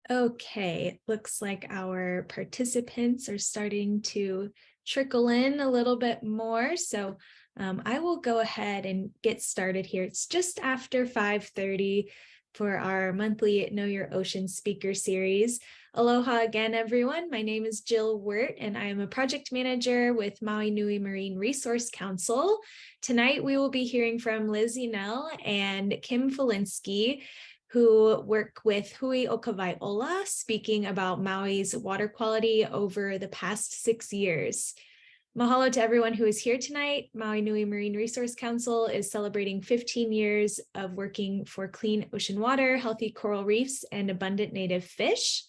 Okay, looks like our participants are starting to trickle in a little bit more. So I will go ahead and get started here. It's just after 5:30 for our monthly Know Your Ocean speaker series. Aloha again, everyone. My name is Jill Wirt, and I am a project manager with Maui Nui Marine Resource Council. Tonight, we will be hearing from Liz Yannell and Kim Felinsky, who work with Hui o Kawaiʻola, speaking about Maui's water quality over the past 6 years. Mahalo to everyone who is here tonight. Maui Nui Marine Resource Council is celebrating 15 years of working for clean ocean water, healthy coral reefs, and abundant native fish.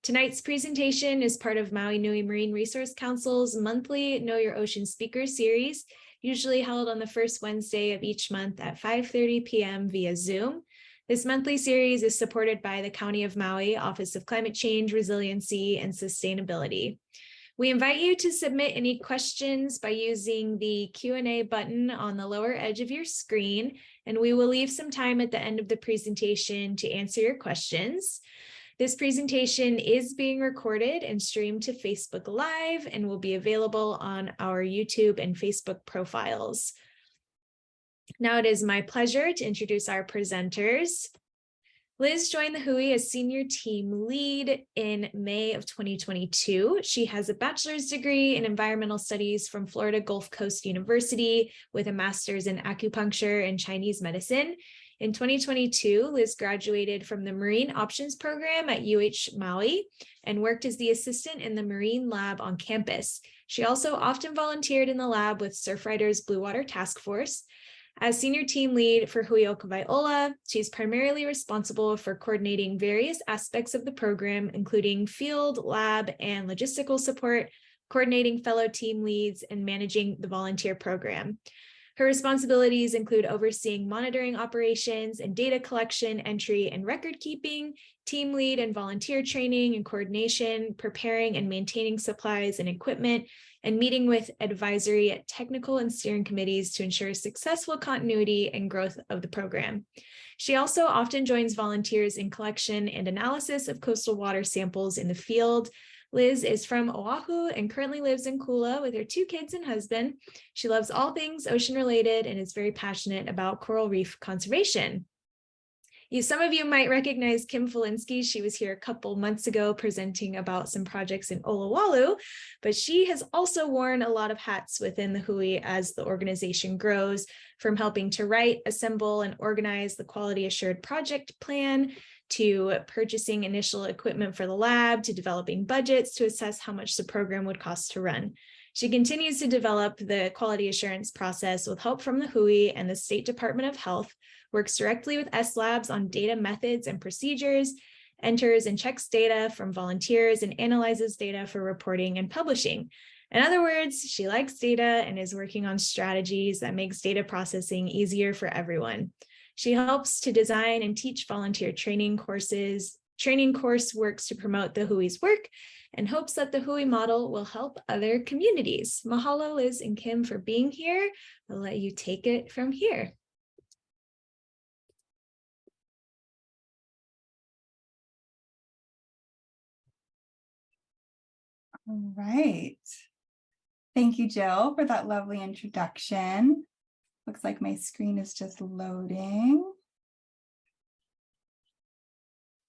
Tonight's presentation is part of Maui Nui Marine Resource Council's monthly Know Your Ocean speaker series, usually held on the first Wednesday of each month at 5:30 p.m. via Zoom. This monthly series is supported by the County of Maui Office of Climate Change, Resiliency, and Sustainability. We invite you to submit any questions by using the Q&A button on the lower edge of your screen, and we will leave some time at the end of the presentation to answer your questions. This presentation is being recorded and streamed to Facebook Live and will be available on our YouTube and Facebook profiles. Now it is my pleasure to introduce our presenters. Liz joined the Hui as senior team lead in May of 2022. She has a bachelor's degree in environmental studies from Florida Gulf Coast University with a master's in acupuncture and Chinese medicine. In 2022, Liz graduated from the Marine Options Program at UH Maui and worked as the assistant in the Marine Lab on campus. She also often volunteered in the lab with Surfriders Blue Water Task Force. As senior team lead for Hui o Kawaiʻola, she's primarily responsible for coordinating various aspects of the program, including field, lab, and logistical support, coordinating fellow team leads, and managing the volunteer program. Her responsibilities include overseeing monitoring operations and data collection, entry, and record keeping, team lead and volunteer training and coordination, preparing and maintaining supplies and equipment, and meeting with advisory, technical, and steering committees to ensure successful continuity and growth of the program. She also often joins volunteers in collection and analysis of coastal water samples in the field. Liz is from Oahu and currently lives in Kula with her 2 kids and husband. She loves all things ocean related and is very passionate about coral reef conservation. Some of you might recognize Kim Felinsky. She was here a couple months ago presenting about some projects in Olowalu, but she has also worn a lot of hats within the Hui as the organization grows, from helping to write, assemble, and organize the Quality Assured Project Plan, to purchasing initial equipment for the lab, to developing budgets to assess how much the program would cost to run. She continues to develop the quality assurance process with help from the Hui and the State Department of Health, works directly with S-Labs on data methods and procedures, enters and checks data from volunteers, and analyzes data for reporting and publishing. In other words, she likes data and is working on strategies that makes data processing easier for everyone. She helps to design and teach volunteer training courseworks to promote the Hui's work, and hopes that the Hui model will help other communities. Mahalo, Liz and Kim, for being here. I'll let you take it from here. All right. Thank you, Jill, for that lovely introduction. Looks like my screen is just loading.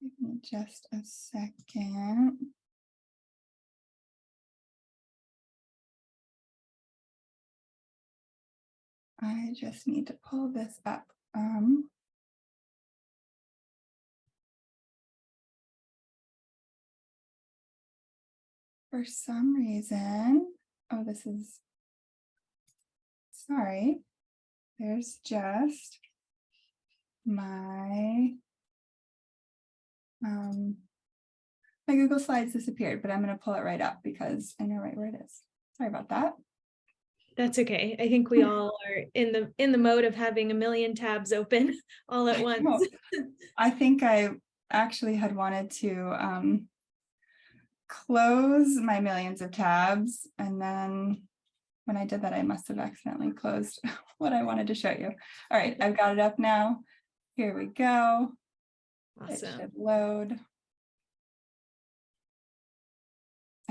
Give me just a second. I just need to pull this up. For some reason, oh, this is, sorry, there's just my Google Slides disappeared, but I'm going to pull it right up because I know right where it is. Sorry about that. That's okay. I think we all are in the mode of having a million tabs open all at once. I think I actually had wanted to close my millions of tabs, and then when I did that, I must have accidentally closed what I wanted to show you. All right, I've got it up now. Here we go. Awesome. It should load.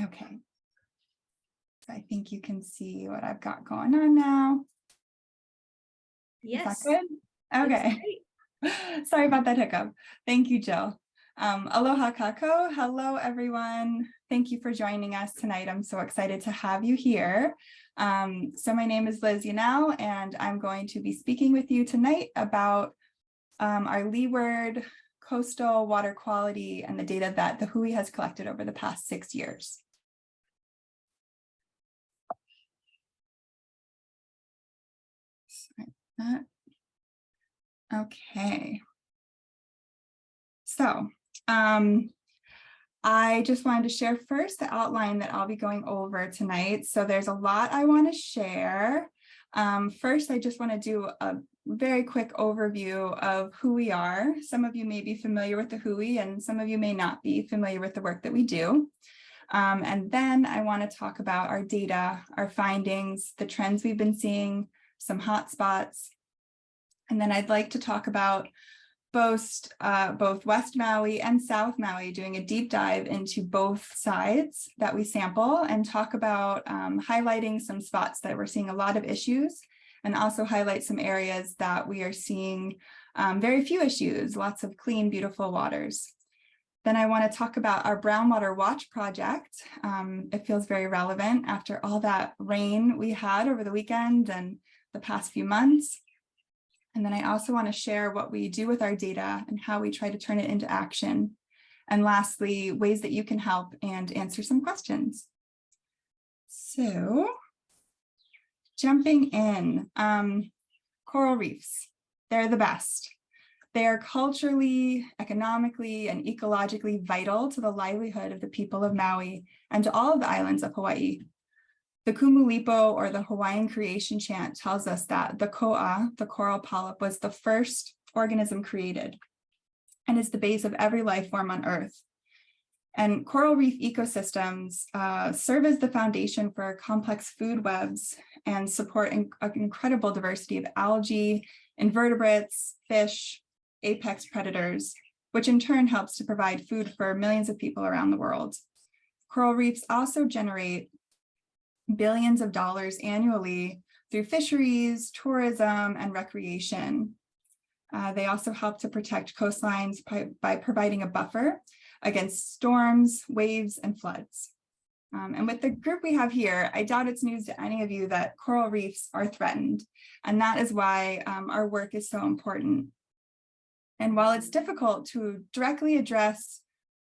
Okay. So I think you can see what I've got going on now. Yes. Is that good? Okay. Sorry about that hiccup. Thank you, Jill. Aloha kako. Hello, everyone. Thank you for joining us tonight. I'm so excited to have you here. So my name is Liz Yannell, and I'm going to be speaking with you tonight about our leeward coastal water quality and the data that the WHOI has collected over the past 6 years. Okay. So I just wanted to share first the outline that I'll be going over tonight. So there's a lot I want to share. First, I just want to do a very quick overview of who we are. Some of you may be familiar with the WHOI, and some of you may not be familiar with the work that we do. And then I want to talk about our data, our findings, the trends we've been seeing, some hotspots. And then I'd like to talk about both West Maui and South Maui, doing a deep dive into both sides that we sample, and talk about highlighting some spots that we're seeing a lot of issues, and also highlight some areas that we are seeing very few issues, lots of clean, beautiful waters. Then I want to talk about our Brownwater Watch project. It feels very relevant after all that rain we had over the weekend and the past few months. And then I also want to share what we do with our data and how we try to turn it into action. And lastly, ways that you can help and answer some questions. So, jumping in, coral reefs, they're the best. They are culturally, economically, and ecologically vital to the livelihood of the people of Maui and to all of the islands of Hawaii. The Kumulipo, or the Hawaiian creation chant, tells us that the koa, the coral polyp, was the first organism created and is the base of every life form on Earth. And coral reef ecosystems serve as the foundation for complex food webs and support an incredible diversity of algae, invertebrates, fish, apex predators, which in turn helps to provide food for millions of people around the world. Coral reefs also generate billions of dollars annually through fisheries, tourism, and recreation. They also help to protect coastlines by providing a buffer against storms, waves, and floods. And with the group we have here, I doubt it's news to any of you that coral reefs are threatened, and that is why our work is so important. And while it's difficult to directly address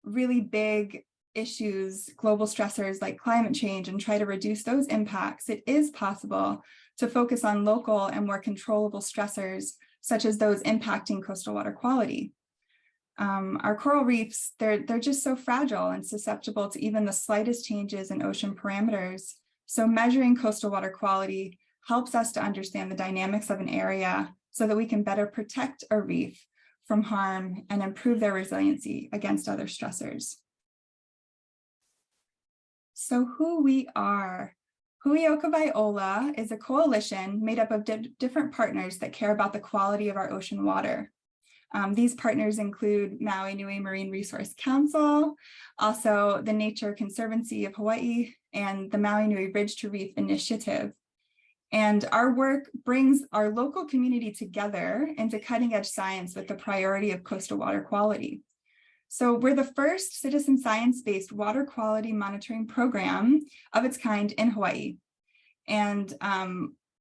really big issues, global stressors like climate change, and try to reduce those impacts, it is possible to focus on local and more controllable stressors, such as those impacting coastal water quality. Our coral reefs, they're just so fragile and susceptible to even the slightest changes in ocean parameters. So measuring coastal water quality helps us to understand the dynamics of an area so that we can better protect a reef from harm and improve their resiliency against other stressors. So who we are. Hui Okawaiola is a coalition made up of different partners that care about the quality of our ocean water. These partners include Maui Nui Marine Resource Council, also the Nature Conservancy of Hawaii, and the Maui Nui Ridge to Reef Initiative. And our work brings our local community together into cutting-edge science with the priority of coastal water quality. So we're the first citizen science-based water quality monitoring program of its kind in Hawaii. And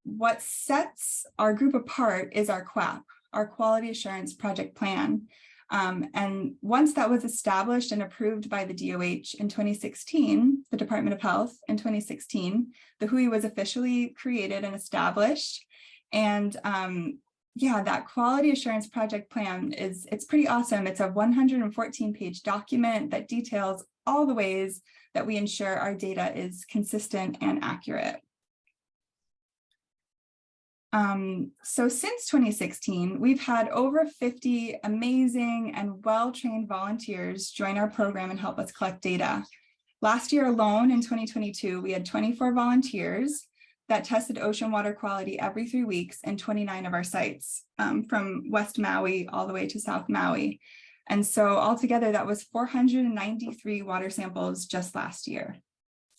what sets our group apart is our QAP, our Quality Assurance Project Plan. And once that was established and approved by the DOH in 2016, the Department of Health in 2016, the WHOI was officially created and established. And yeah, that Quality Assurance Project Plan it's pretty awesome. It's a 114-page document that details all the ways that we ensure our data is consistent and accurate. So since 2016, we've had over 50 amazing and well-trained volunteers join our program and help us collect data. Last year alone, in 2022, we had 24 volunteers that tested ocean water quality every 3 weeks in 29 of our sites, from West Maui all the way to South Maui. And so altogether, that was 493 water samples just last year.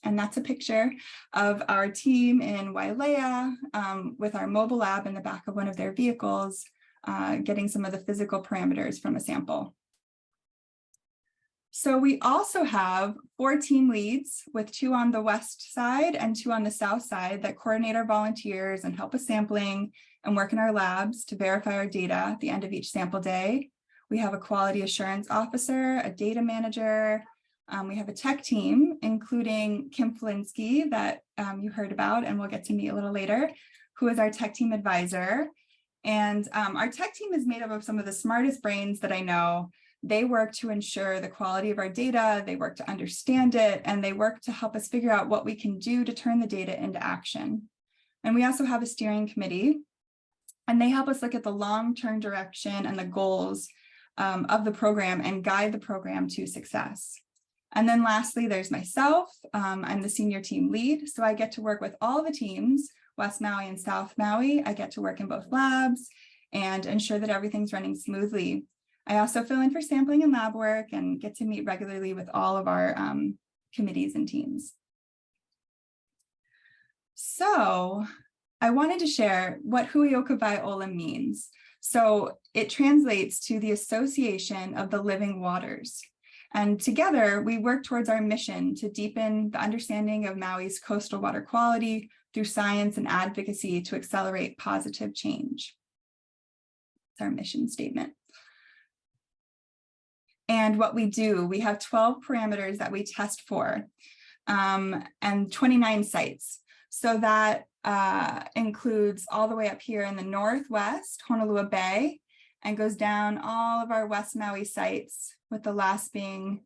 And that's a picture of our team in Wailea with our mobile lab in the back of one of their vehicles, getting some of the physical parameters from a sample. So we also have 4 team leads with 2 on the west side and 2 on the south side that coordinate our volunteers and help with sampling and work in our labs to verify our data at the end of each sample day. We have a quality assurance officer, a data manager. We have a tech team, including Kim Flinsky that you heard about and we'll get to meet a little later, who is our tech team advisor. And our tech team is made up of some of the smartest brains that I know. They work to ensure the quality of our data, they work to understand it, and they work to help us figure out what we can do to turn the data into action. And we also have a steering committee, and they help us look at the long-term direction and the goals of the program and guide the program to success. And then lastly, there's myself. I'm the senior team lead, so I get to work with all the teams, West Maui and South Maui. I get to work in both labs and ensure that everything's running smoothly. I also fill in for sampling and lab work and get to meet regularly with all of our committees and teams. So I wanted to share what Huioka Viola means. So it translates to the Association of the Living Waters. And together we work towards our mission to deepen the understanding of Maui's coastal water quality through science and advocacy to accelerate positive change. It's our mission statement. And what we do, we have 12 parameters that we test for and 29 sites. So that includes all the way up here in the northwest, Honolulu Bay, and goes down all of our West Maui sites, with the last being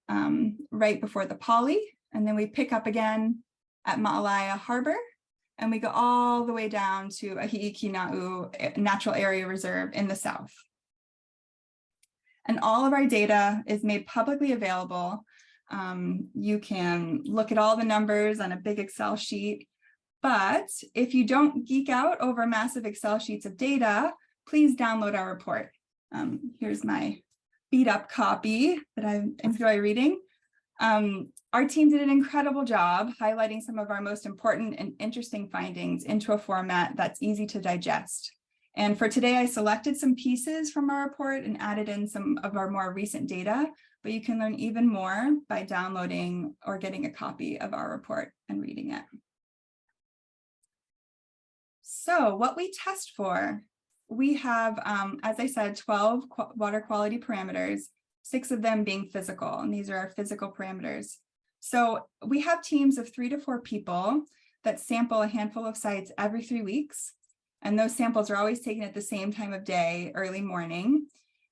right before the Poly. And then we pick up again at Ma'alaia Harbor, and we go all the way down to Ahi'ikina'u Natural Area Reserve in the south. And all of our data is made publicly available. You can look at all the numbers on a big Excel sheet, but if you don't geek out over massive Excel sheets of data, please download our report. Here's my beat up copy that I enjoy reading. Our team did an incredible job highlighting some of our most important and interesting findings into a format that's easy to digest. And for today, I selected some pieces from our report and added in some of our more recent data, but you can learn even more by downloading or getting a copy of our report and reading it. So what we test for, we have, as I said, 12 water quality parameters, 6 of them being physical, and these are our physical parameters. So we have teams of 3 to 4 people that sample a handful of sites every 3 weeks. And those samples are always taken at the same time of day, early morning.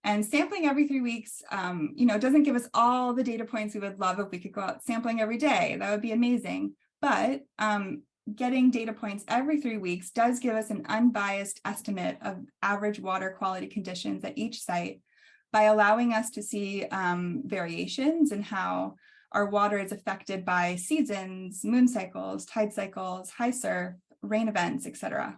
And sampling every 3 weeks, doesn't give us all the data points we would love if we could go out sampling every day. That would be amazing. But getting data points every 3 weeks does give us an unbiased estimate of average water quality conditions at each site by allowing us to see variations in how our water is affected by seasons, moon cycles, tide cycles, high surf, rain events, etc.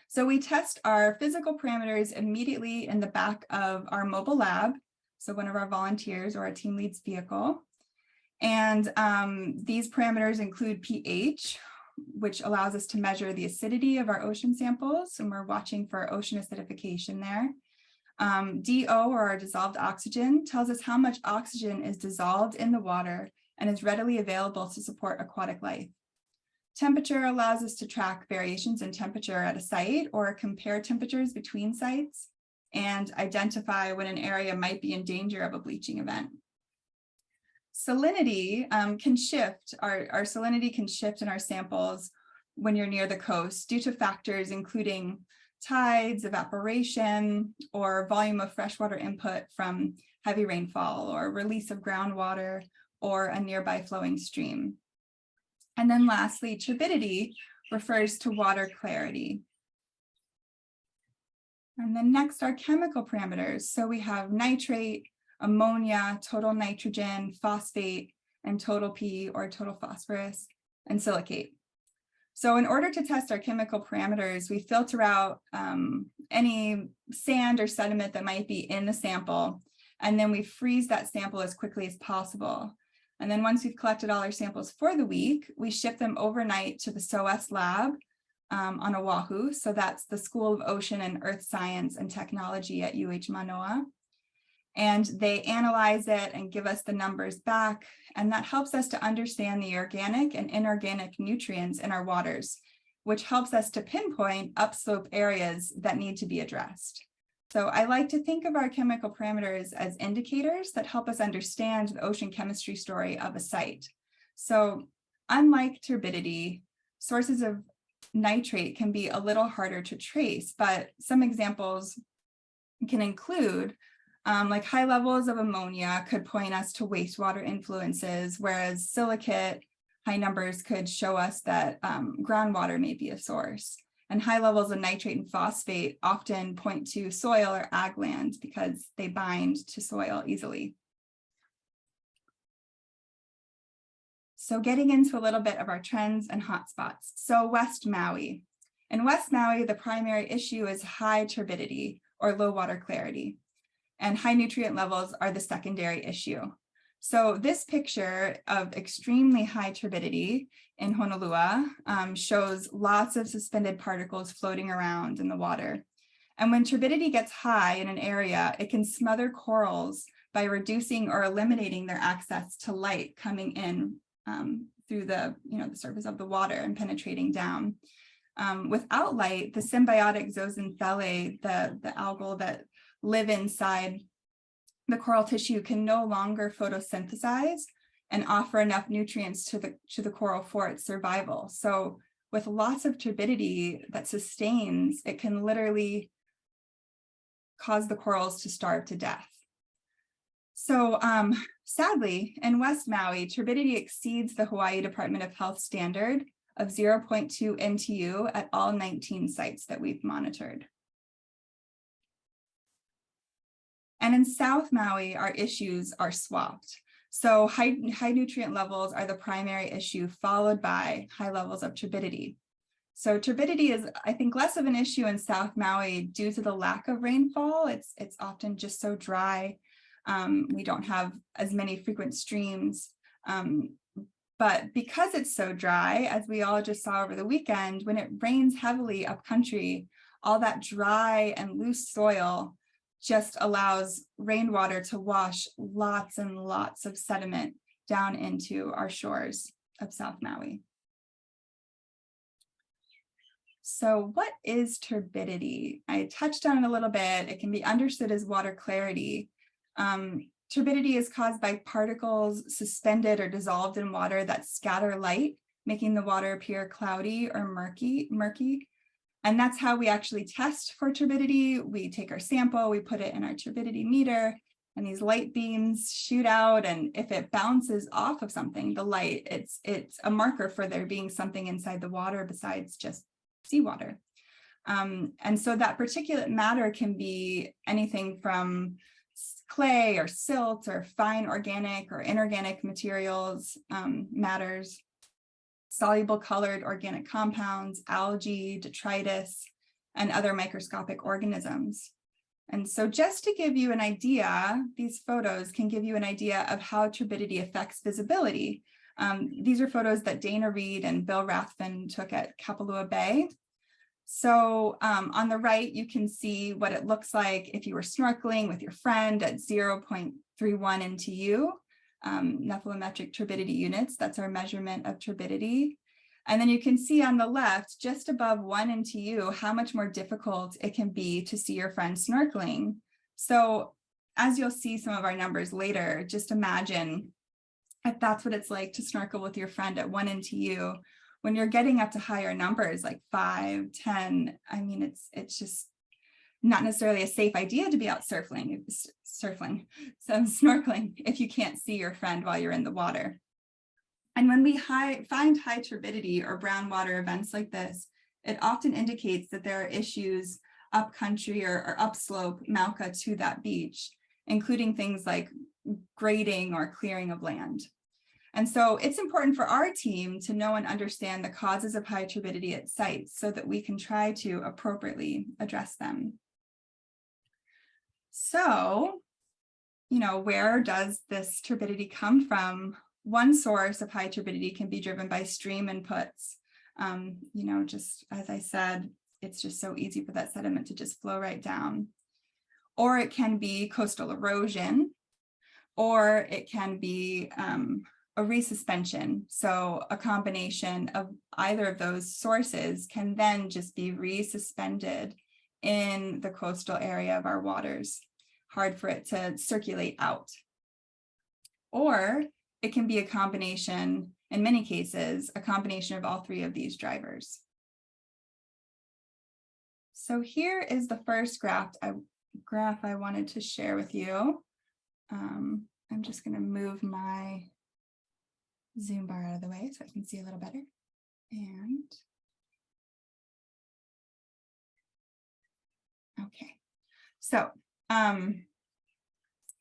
So we test our physical parameters immediately in the back of our mobile lab, so one of our volunteers or our team lead's vehicle. And these parameters include pH, which allows us to measure the acidity of our ocean samples, and we're watching for ocean acidification there. DO, or our dissolved oxygen, tells us how much oxygen is dissolved in the water and is readily available to support aquatic life. Temperature allows us to track variations in temperature at a site or compare temperatures between sites and identify when an area might be in danger of a bleaching event. Salinity can shift. Our salinity can shift in our samples when you're near the coast due to factors including tides, evaporation, or volume of freshwater input from heavy rainfall or release of groundwater or a nearby flowing stream. And then lastly, turbidity refers to water clarity. And then next are chemical parameters. So we have nitrate, ammonia, total nitrogen, phosphate, and total P or total phosphorus, and silicate. So in order to test our chemical parameters, we filter out any sand or sediment that might be in the sample, and then we freeze that sample as quickly as possible. And then once we've collected all our samples for the week, we ship them overnight to the SOS lab on Oahu. So that's the School of Ocean and Earth Science and Technology at UH Manoa. And they analyze it and give us the numbers back. And that helps us to understand the organic and inorganic nutrients in our waters, which helps us to pinpoint upslope areas that need to be addressed. So I like to think of our chemical parameters as indicators that help us understand the ocean chemistry story of a site. So unlike turbidity, sources of nitrate can be a little harder to trace, but some examples can include like high levels of ammonia could point us to wastewater influences, whereas silicate high numbers could show us that groundwater may be a source. And high levels of nitrate and phosphate often point to soil or ag land because they bind to soil easily. So getting into a little bit of our trends and hotspots. So West Maui. In West Maui, the primary issue is high turbidity or low water clarity, and high nutrient levels are the secondary issue. So this picture of extremely high turbidity in Honolua shows lots of suspended particles floating around in the water. And when turbidity gets high in an area, it can smother corals by reducing or eliminating their access to light coming in through the surface of the water and penetrating down. Without light, the symbiotic zooxanthellae, the algal that live inside the coral tissue, can no longer photosynthesize and offer enough nutrients to the coral for its survival. So with lots of turbidity that sustains, it can literally cause the corals to starve to death. So sadly, in West Maui, turbidity exceeds the Hawaii Department of Health standard of 0.2 NTU at all 19 sites that we've monitored. And in South Maui, our issues are swapped. So high nutrient levels are the primary issue, followed by high levels of turbidity. So turbidity is, I think, less of an issue in South Maui due to the lack of rainfall. It's often just so dry. We don't have as many frequent streams. But because it's so dry, as we all just saw over the weekend, when it rains heavily upcountry, all that dry and loose soil just allows rainwater to wash lots and lots of sediment down into our shores of South Maui. So what is turbidity? I touched on it a little bit. It can be understood as water clarity. Turbidity is caused by particles suspended or dissolved in water that scatter light, making the water appear cloudy or murky. And that's how we actually test for turbidity. We take our sample, we put it in our turbidity meter, and these light beams shoot out. And if it bounces off of something, the light, it's a marker for there being something inside the water besides just seawater. And so that particulate matter can be anything from clay or silt or fine organic or inorganic materials, matters, soluble colored organic compounds, algae, detritus, and other microscopic organisms. And so just to give you an idea, these photos can give you an idea of how turbidity affects visibility. These are photos that Dana Reed and Bill Rathbun took at Kapalua Bay. So on the right, you can see what it looks like if you were snorkeling with your friend at 0.31 NTU. Nephelometric turbidity units, that's our measurement of turbidity. And then you can see on the left, just above 1 NTU, how much more difficult it can be to see your friend snorkeling. So as you'll see some of our numbers later, just imagine if that's what it's like to snorkel with your friend at 1 NTU. When you're getting up to higher numbers like 5, 10, I mean, it's just not necessarily a safe idea to be out snorkeling if you can't see your friend while you're in the water. And when we find high turbidity or brown water events like this, it often indicates that there are issues upcountry or upslope Mauka to that beach, including things like grading or clearing of land. And so it's important for our team to know and understand the causes of high turbidity at sites so that we can try to appropriately address them. So, where does this turbidity come from? One source of high turbidity can be driven by stream inputs. Just as I said, it's just so easy for that sediment to just flow right down. Or it can be coastal erosion, or it can be a resuspension. So a combination of either of those sources can then just be resuspended in the coastal area of our waters. Hard for it to circulate out. Or it can be a combination, in many cases, a combination of all three of these drivers. So here is the first graph I wanted to share with you. I'm just going to move my Zoom bar out of the way so I can see a little better. And okay, so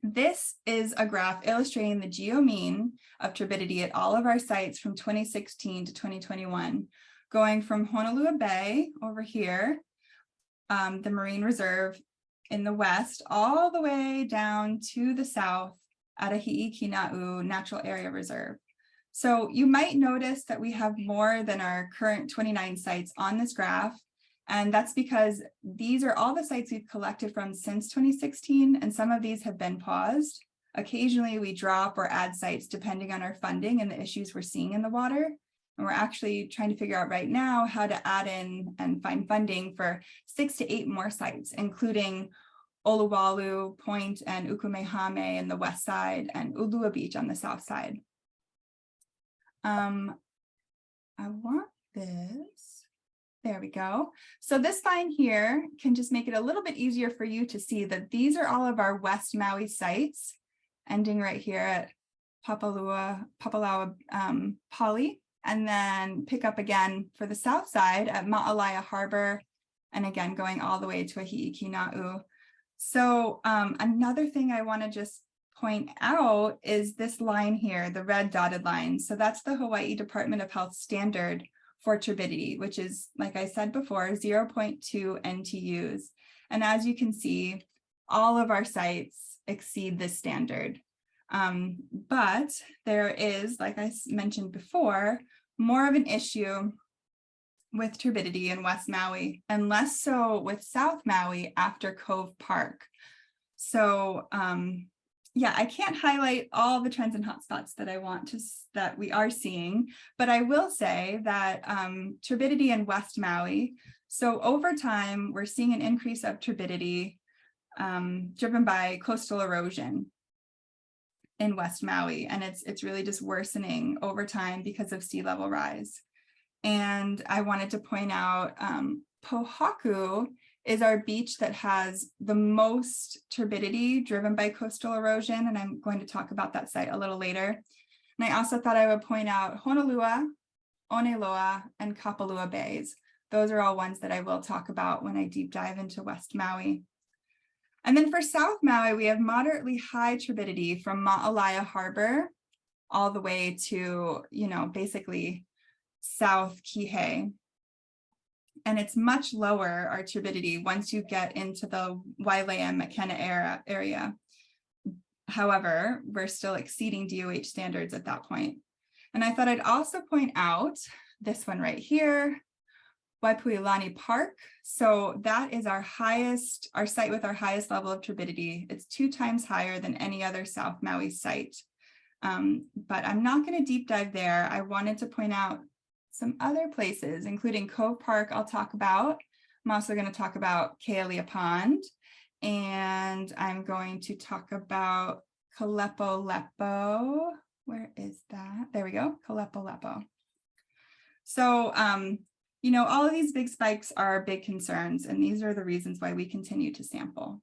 this is a graph illustrating the geomean of turbidity at all of our sites from 2016 to 2021, going from Honolulu Bay over here, the Marine Reserve in the west, all the way down to the south at Ahi'ikina'u Natural Area Reserve. So you might notice that we have more than our current 29 sites on this graph. And that's because these are all the sites we've collected from since 2016, and some of these have been paused. Occasionally we drop or add sites depending on our funding and the issues we're seeing in the water. And we're actually trying to figure out right now how to add in and find funding for 6 to 8 more sites, including Oluwalu Point and Ukumehame in the west side and Ulua Beach on the south side. I want this. There we go. So this line here can just make it a little bit easier for you to see that these are all of our West Maui sites, ending right here at Papalaua Pali, and then pick up again for the south side at Ma'alaia Harbor, and again going all the way to Ahi'ikina'u. So another thing I want to just point out is this line here, the red dotted line. So that's the Hawaii Department of Health standard for turbidity, which is, like I said before, 0.2 NTUs. And as you can see, all of our sites exceed this standard. But there is, like I mentioned before, more of an issue with turbidity in West Maui, and less so with South Maui after Cove Park. So yeah, I can't highlight all the trends and hotspots that we are seeing, but I will say that turbidity in West Maui, so over time, we're seeing an increase of turbidity driven by coastal erosion in West Maui, and it's really just worsening over time because of sea level rise. And I wanted to point out Pohaku is our beach that has the most turbidity driven by coastal erosion, and I'm going to talk about that site a little later. And I also thought I would point out Honolua, Oneloa, and Kapalua Bays. Those are all ones that I will talk about when I deep dive into West Maui. And then for South Maui, we have moderately high turbidity from Ma'alaia Harbor all the way to, basically South Kihei. And it's much lower, our turbidity, once you get into the Wailea McKenna area. However, we're still exceeding DOH standards at that point. And I thought I'd also point out this one right here, Waipuilani Park. So that is our site with our highest level of turbidity. It's 2 times higher than any other South Maui site. But I'm not going to deep dive there. I wanted to point out some other places, including Cove Park, I'll talk about. I'm also going to talk about Kealia Pond, and I'm going to talk about Kalepo-Lepo. Where is that? There we go, Kalepo-Lepo. So, all of these big spikes are big concerns, and these are the reasons why we continue to sample.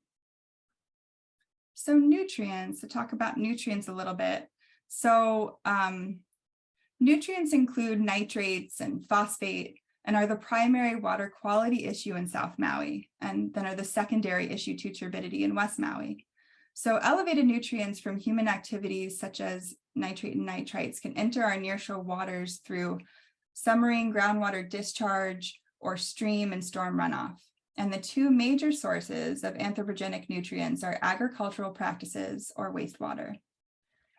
So nutrients, to talk about nutrients a little bit. So, nutrients include nitrates and phosphate and are the primary water quality issue in South Maui, and then are the secondary issue to turbidity in West Maui. So elevated nutrients from human activities such as nitrate and nitrites can enter our nearshore waters through submarine groundwater discharge or stream and storm runoff. And the two major sources of anthropogenic nutrients are agricultural practices or wastewater.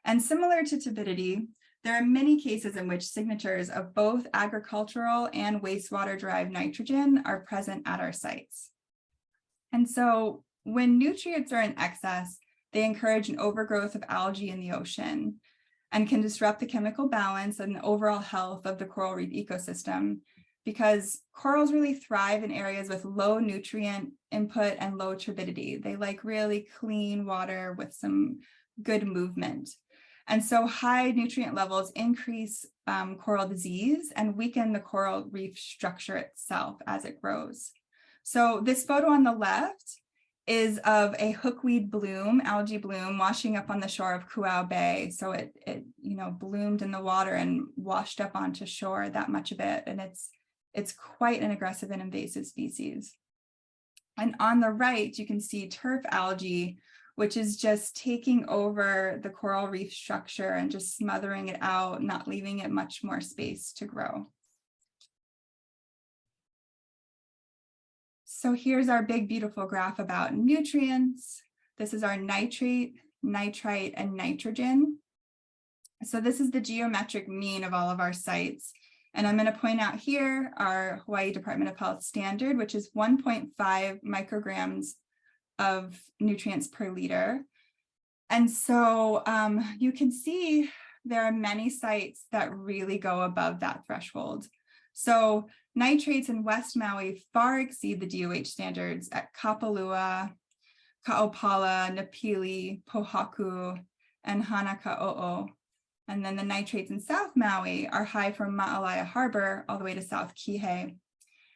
And similar to turbidity, there are many cases in which signatures of both agricultural and wastewater-derived nitrogen are present at our sites. And so when nutrients are in excess, they encourage an overgrowth of algae in the ocean and can disrupt the chemical balance and overall health of the coral reef ecosystem, because corals really thrive in areas with low nutrient input and low turbidity. They like really clean water with some good movement. And so high nutrient levels increase coral disease and weaken the coral reef structure itself as it grows. So this photo on the left is of a hookweed bloom, algae bloom, washing up on the shore of Kuau Bay. So it bloomed in the water and washed up onto shore, that much of it. And it's quite an aggressive and invasive species. And on the right, you can see turf algae, which is just taking over the coral reef structure and just smothering it out, not leaving it much more space to grow. So here's our big, beautiful graph about nutrients. This is our nitrate, nitrite, and nitrogen. So this is the geometric mean of all of our sites. And I'm going to point out here our Hawaii Department of Health standard, which is 1.5 micrograms of nutrients per liter. And so you can see there are many sites that really go above that threshold. So nitrates in West Maui far exceed the DOH standards at Kapalua, Ka'opala, Napili, Pohaku, and Hanaka'o'o. And then the nitrates in South Maui are high from Ma'alaya Harbor all the way to South Kihei.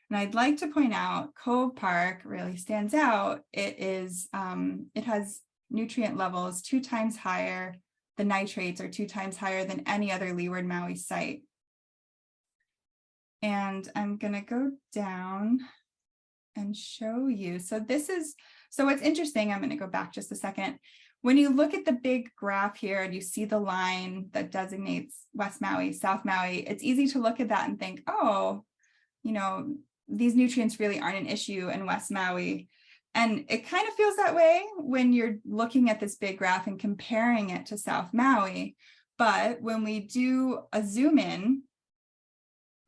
And I'd like to point out Cove Park really stands out. It has nutrient levels 2 times higher. The nitrates are 2 times higher than any other Leeward Maui site. And I'm going to go down and show you. So what's interesting, I'm going to go back just a second. When you look at the big graph here and you see the line that designates West Maui, South Maui, it's easy to look at that and think, oh, these nutrients really aren't an issue in West Maui. And it kind of feels that way when you're looking at this big graph and comparing it to South Maui. But when we do a zoom in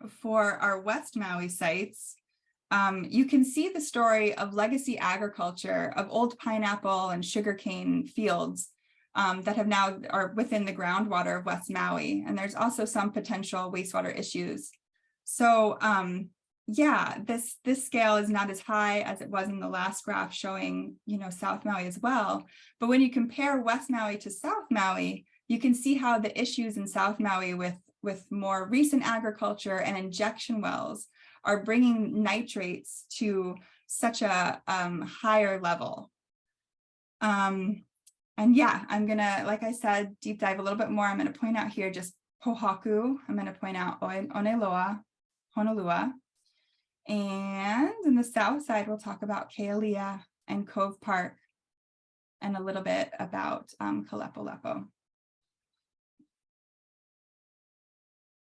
for our West Maui sites, you can see the story of legacy agriculture of old pineapple and sugarcane fields that have now are within the groundwater of West Maui. And there's also some potential wastewater issues. So yeah, this scale is not as high as it was in the last graph showing, South Maui as well. But when you compare West Maui to South Maui, you can see how the issues in South Maui with more recent agriculture and injection wells are bringing nitrates to such a higher level. And yeah, I'm gonna, like I said, deep dive a little bit more. I'm gonna point out here just Pohaku. I'm gonna point out Oneloa, Honolua. And in the south side, we'll talk about Kealia and Cove Park and a little bit about Kalepo-lepo.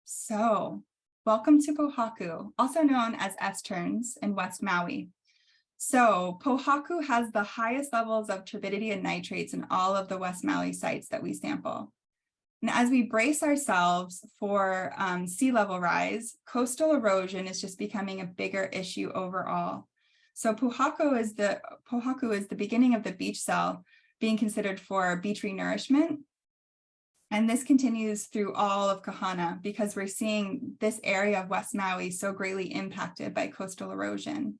So welcome to Pohaku, also known as S-turns in West Maui. So Pohaku has the highest levels of turbidity and nitrates in all of the West Maui sites that we sample. And as we brace ourselves for sea level rise, coastal erosion is just becoming a bigger issue overall. So Pohaku is the beginning of the beach cell being considered for beach renourishment. And this continues through all of Kahana because we're seeing this area of West Maui so greatly impacted by coastal erosion.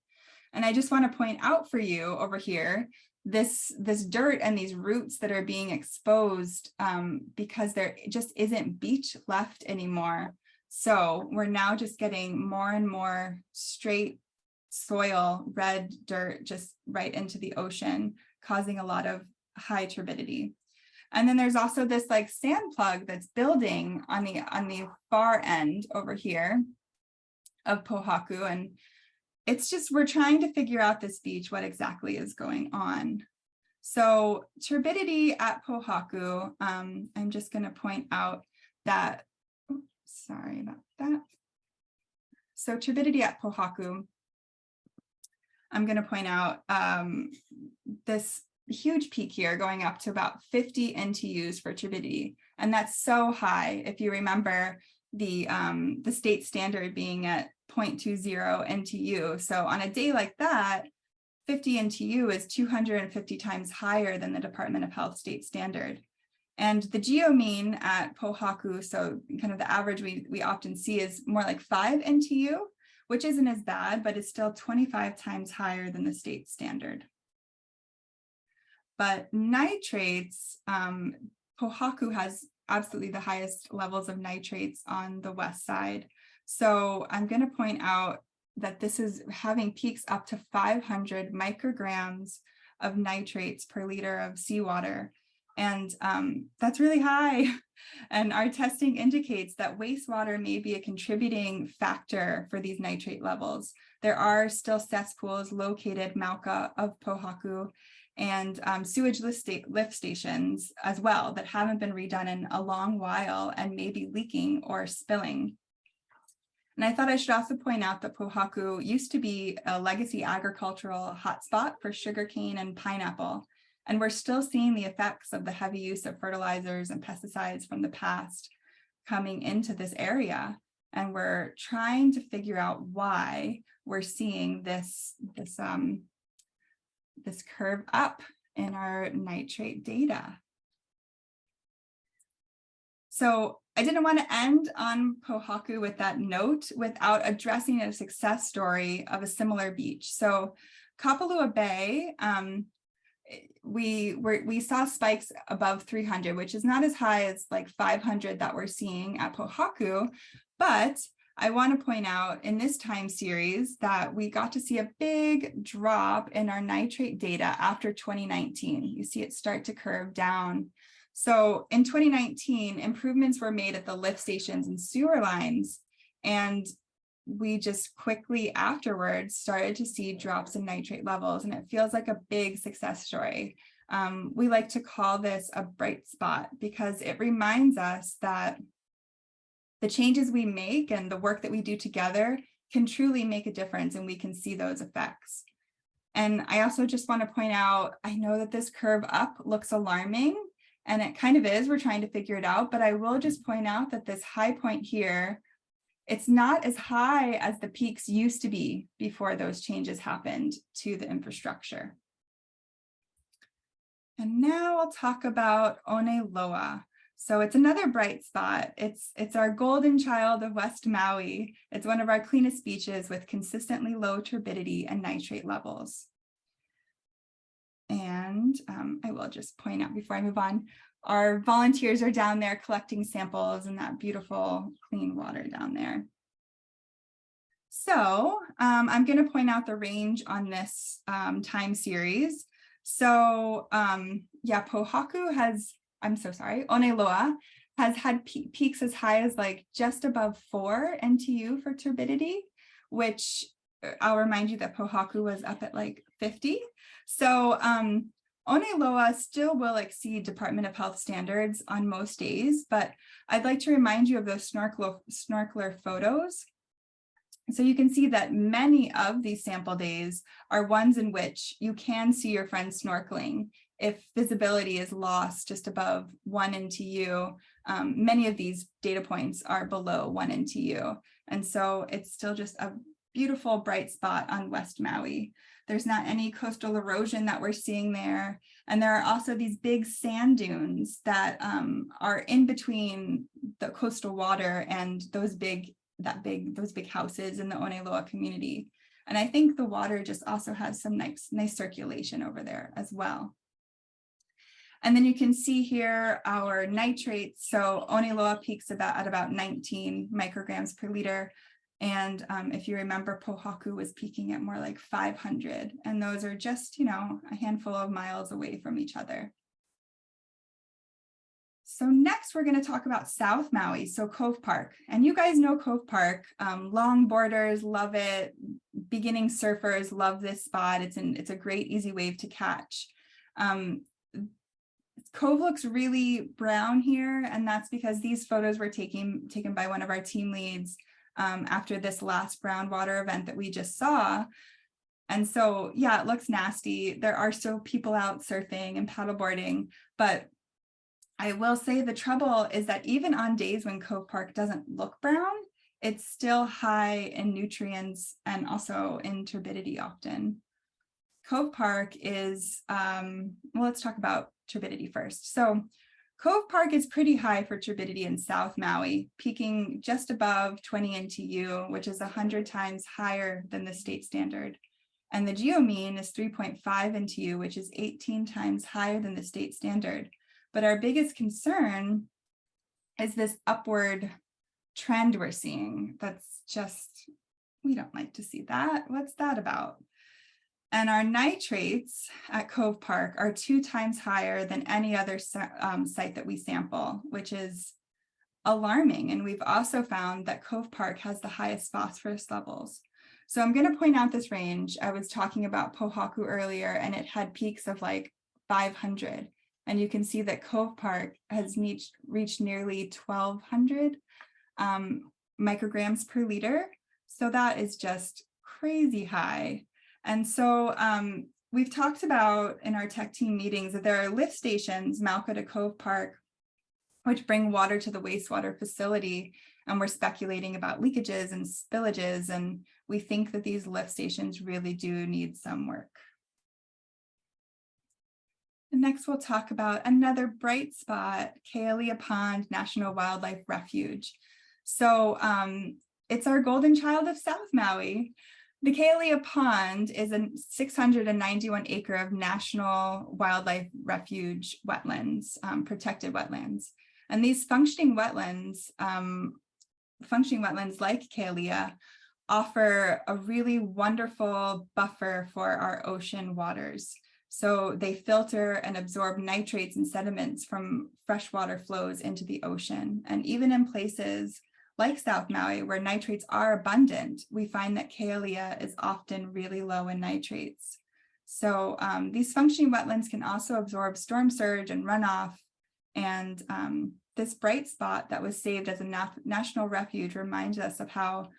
And I just want to point out for you over here, this dirt and these roots that are being exposed because there just isn't beach left anymore. So we're now just getting more and more straight soil, red dirt, just right into the ocean, causing a lot of high turbidity. And then there's also this like sand plug that's building on the far end over here of Pohaku. And it's just, we're trying to figure out this beach, what exactly is going on. So turbidity at Pohaku, I'm just going to point out that, oops, sorry about that. So turbidity at Pohaku, I'm going to point out this huge peak here going up to about 50 NTUs for turbidity. And that's so high. If you remember the state standard being at 0.20 NTU. So on a day like that, 50 NTU is 250 times higher than the Department of Health state standard. And the geo mean at Pohaku, so kind of the average we often see is more like 5 NTU, which isn't as bad, but it's still 25 times higher than the state standard. But nitrates, Pohaku has absolutely the highest levels of nitrates on the west side. So I'm going to point out that this is having peaks up to 500 micrograms of nitrates per liter of seawater. And that's really high. And our testing indicates that wastewater may be a contributing factor for these nitrate levels. There are still cesspools located Mauka of Pohaku and sewage lift stations as well that haven't been redone in a long while and may be leaking or spilling. And I thought I should also point out that Pohaku used to be a legacy agricultural hotspot for sugarcane and pineapple. And we're still seeing the effects of the heavy use of fertilizers and pesticides from the past coming into this area. And we're trying to figure out why we're seeing this curve up in our nitrate data. So I didn't want to end on Pohaku with that note without addressing a success story of a similar beach. So Kapalua Bay, we saw spikes above 300, which is not as high as like 500 that we're seeing at Pohaku, but I want to point out in this time series that we got to see a big drop in our nitrate data after 2019. You see it start to curve down. So in 2019, improvements were made at the lift stations and sewer lines, and we just quickly afterwards started to see drops in nitrate levels, and it feels like a big success story. We like to call this a bright spot because it reminds us that the changes we make and the work that we do together can truly make a difference, and we can see those effects. And I also just want to point out, I know that this curve up looks alarming, and it kind of is, we're trying to figure it out, but I will just point out that this high point here, it's not as high as the peaks used to be before those changes happened to the infrastructure. And now I'll talk about Oneloa. So it's another bright spot. It's our golden child of West Maui. It's one of our cleanest beaches with consistently low turbidity and nitrate levels. And I will just point out before I move on, our volunteers are down there collecting samples in that beautiful clean water down there. So I'm going to point out the range on this time series. So yeah, Pohaku has, Oneloa has had peaks as high as like just above 4 NTU for turbidity, which I'll remind you that Pohaku was up at like 50. So Oneloa still will exceed Department of Health standards on most days, but I'd like to remind you of those snorkeler photos. So you can see that many of these sample days are ones in which you can see your friends snorkeling. If visibility is lost just above 1 NTU, many of these data points are below 1 NTU. And so it's still just a beautiful bright spot on West Maui. There's not any coastal erosion that we're seeing there. And there are also these big sand dunes that are in between the coastal water and those big houses in the Oneloa community. And I think the water just also has some nice circulation over there as well. And then you can see here our nitrates. So Oneloa peaks at about 19 micrograms per liter. And if you remember, Pohaku was peaking at more like 500. And those are just, a handful of miles away from each other. So next we're going to talk about South Maui, so Cove Park. And you guys know Cove Park, longboarders love it. Beginning surfers love this spot. It's a great easy wave to catch. Cove looks really brown here, and that's because these photos were taken by one of our team leads after this last brown water event that we just saw. And so, yeah, it looks nasty. There are still people out surfing and paddleboarding, but I will say the trouble is that even on days when Cove Park doesn't look brown, it's still high in nutrients and also in turbidity often. Cove Park is, well, let's talk about turbidity first. So Cove Park is pretty high for turbidity in South Maui, peaking just above 20 NTU, which is 100 times higher than the state standard. And the geomean is 3.5 NTU, which is 18 times higher than the state standard. But our biggest concern is this upward trend we're seeing. That's just, we don't like to see that. What's that about? And our nitrates at Cove Park are 2 times higher than any other site that we sample, which is alarming. And we've also found that Cove Park has the highest phosphorus levels. So I'm going to point out this range. I was talking about Pohaku earlier, and it had peaks of like 500. And you can see that Cove Park has reached nearly 1,200 micrograms per liter. So that is just crazy high. And so we've talked about in our tech team meetings that there are lift stations, Mauka to Cove Park, which bring water to the wastewater facility. And we're speculating about leakages and spillages. And we think that these lift stations really do need some work. And next, we'll talk about another bright spot, Kealia Pond National Wildlife Refuge. So it's our golden child of South Maui. The Kealia Pond is a 691 acre of National Wildlife Refuge wetlands, protected wetlands. And these functioning wetlands like Kealia offer a really wonderful buffer for our ocean waters. So they filter and absorb nitrates and sediments from freshwater flows into the ocean. And even in places like South Maui, where nitrates are abundant, we find that Kealia is often really low in nitrates. So these functioning wetlands can also absorb storm surge and runoff. And this bright spot that was saved as a national refuge reminds us of how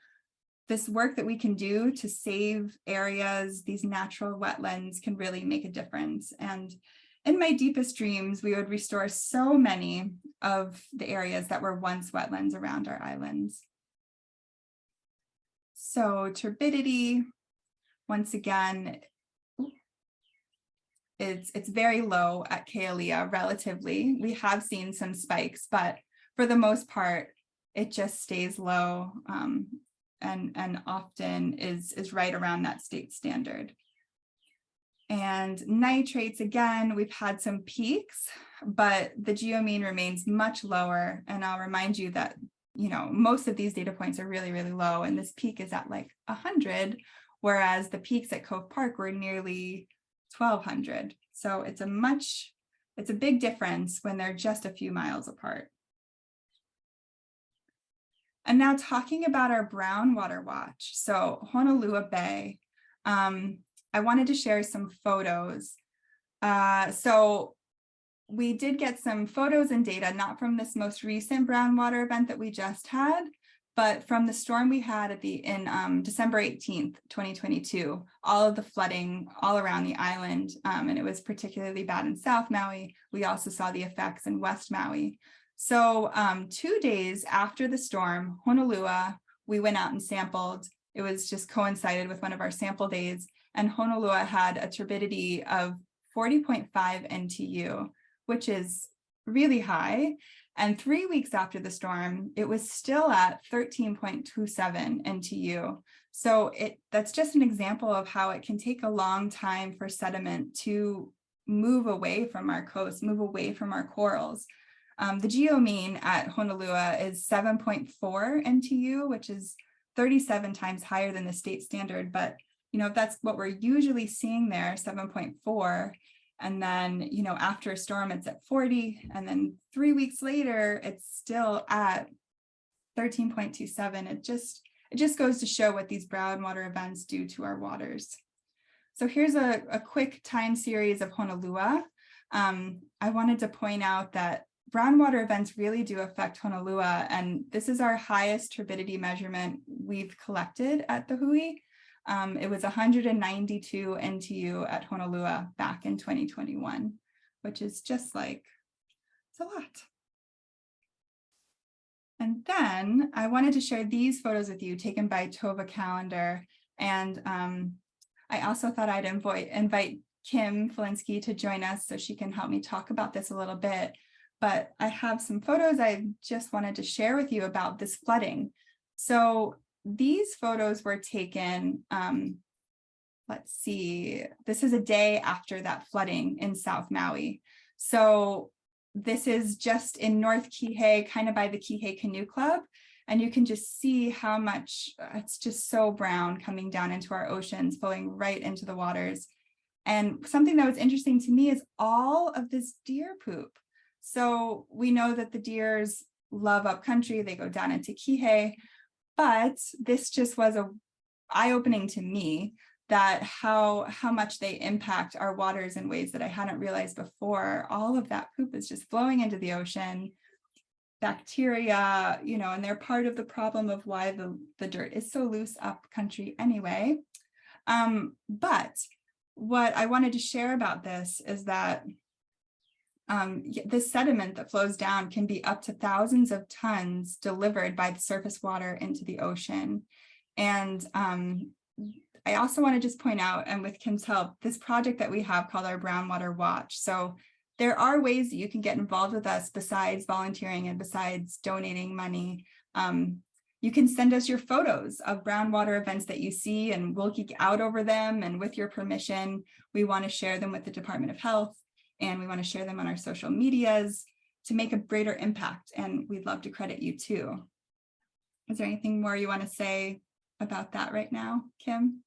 this work that we can do to save areas, these natural wetlands, can really make a difference. And in my deepest dreams, we would restore so many of the areas that were once wetlands around our islands. So turbidity, once again, it's very low at Kealia relatively. We have seen some spikes, but for the most part, it just stays low and often is right around that state standard. And nitrates, again, we've had some peaks, but the geomean remains much lower. And I'll remind you that, you know, most of these data points are really, really low. And this peak is at like 100, whereas the peaks at Cove Park were nearly 1,200. So it's a big difference when they're just a few miles apart. And now talking about our brown water watch. So Honolua Bay, I wanted to share some photos. So we did get some photos and data, not from this most recent brown water event that we just had, but from the storm we had in December 18th, 2022, all of the flooding all around the island. And it was particularly bad in South Maui. We also saw the effects in West Maui. So 2 days after the storm, Honolua, we went out and sampled. It was just coincided with one of our sample days. And Honolua had a turbidity of 40.5 NTU, which is really high. And 3 weeks after the storm, it was still at 13.27 NTU. So that's just an example of how it can take a long time for sediment to move away from our coast, move away from our corals. The geomean at Honolua is 7.4 NTU, which is 37 times higher than the state standard. But, you know, that's what we're usually seeing there, 7.4. And then, you know, after a storm, it's at 40. And then 3 weeks later, it's still at 13.27. It just goes to show what these brown water events do to our waters. So here's a quick time series of Honolua. I wanted to point out that brown water events really do affect Honolua, and this is our highest turbidity measurement we've collected at the Hui. It was 192 NTU at Honolua back in 2021, which is just like, it's a lot. And then I wanted to share these photos with you taken by Tova Calendar. And I also thought I'd invite Kim Felinsky to join us so she can help me talk about this a little bit. But I have some photos I just wanted to share with you about this flooding. So these photos were taken, let's see, this is a day after that flooding in South Maui. So this is just in North Kihei, kind of by the Kihei Canoe Club. And you can just see how much it's just so brown coming down into our oceans, flowing right into the waters. And something that was interesting to me is all of this deer poop. So we know that the deers love upcountry, they go down into Kihei, but this just was eye-opening to me that how much they impact our waters in ways that I hadn't realized before. All of that poop is just flowing into the ocean, bacteria, you know, and they're part of the problem of why the dirt is so loose up country anyway. But what I wanted to share about this is that the sediment that flows down can be up to thousands of tons delivered by the surface water into the ocean. And I also want to just point out, and with Kim's help, this project that we have called our Brown Water Watch. So there are ways that you can get involved with us besides volunteering and besides donating money. You can send us your photos of brown water events that you see, and we'll geek out over them. And with your permission, we want to share them with the Department of Health, and we want to share them on our social medias to make a greater impact. And we'd love to credit you too. Is there anything more you want to say about that right now, Kim?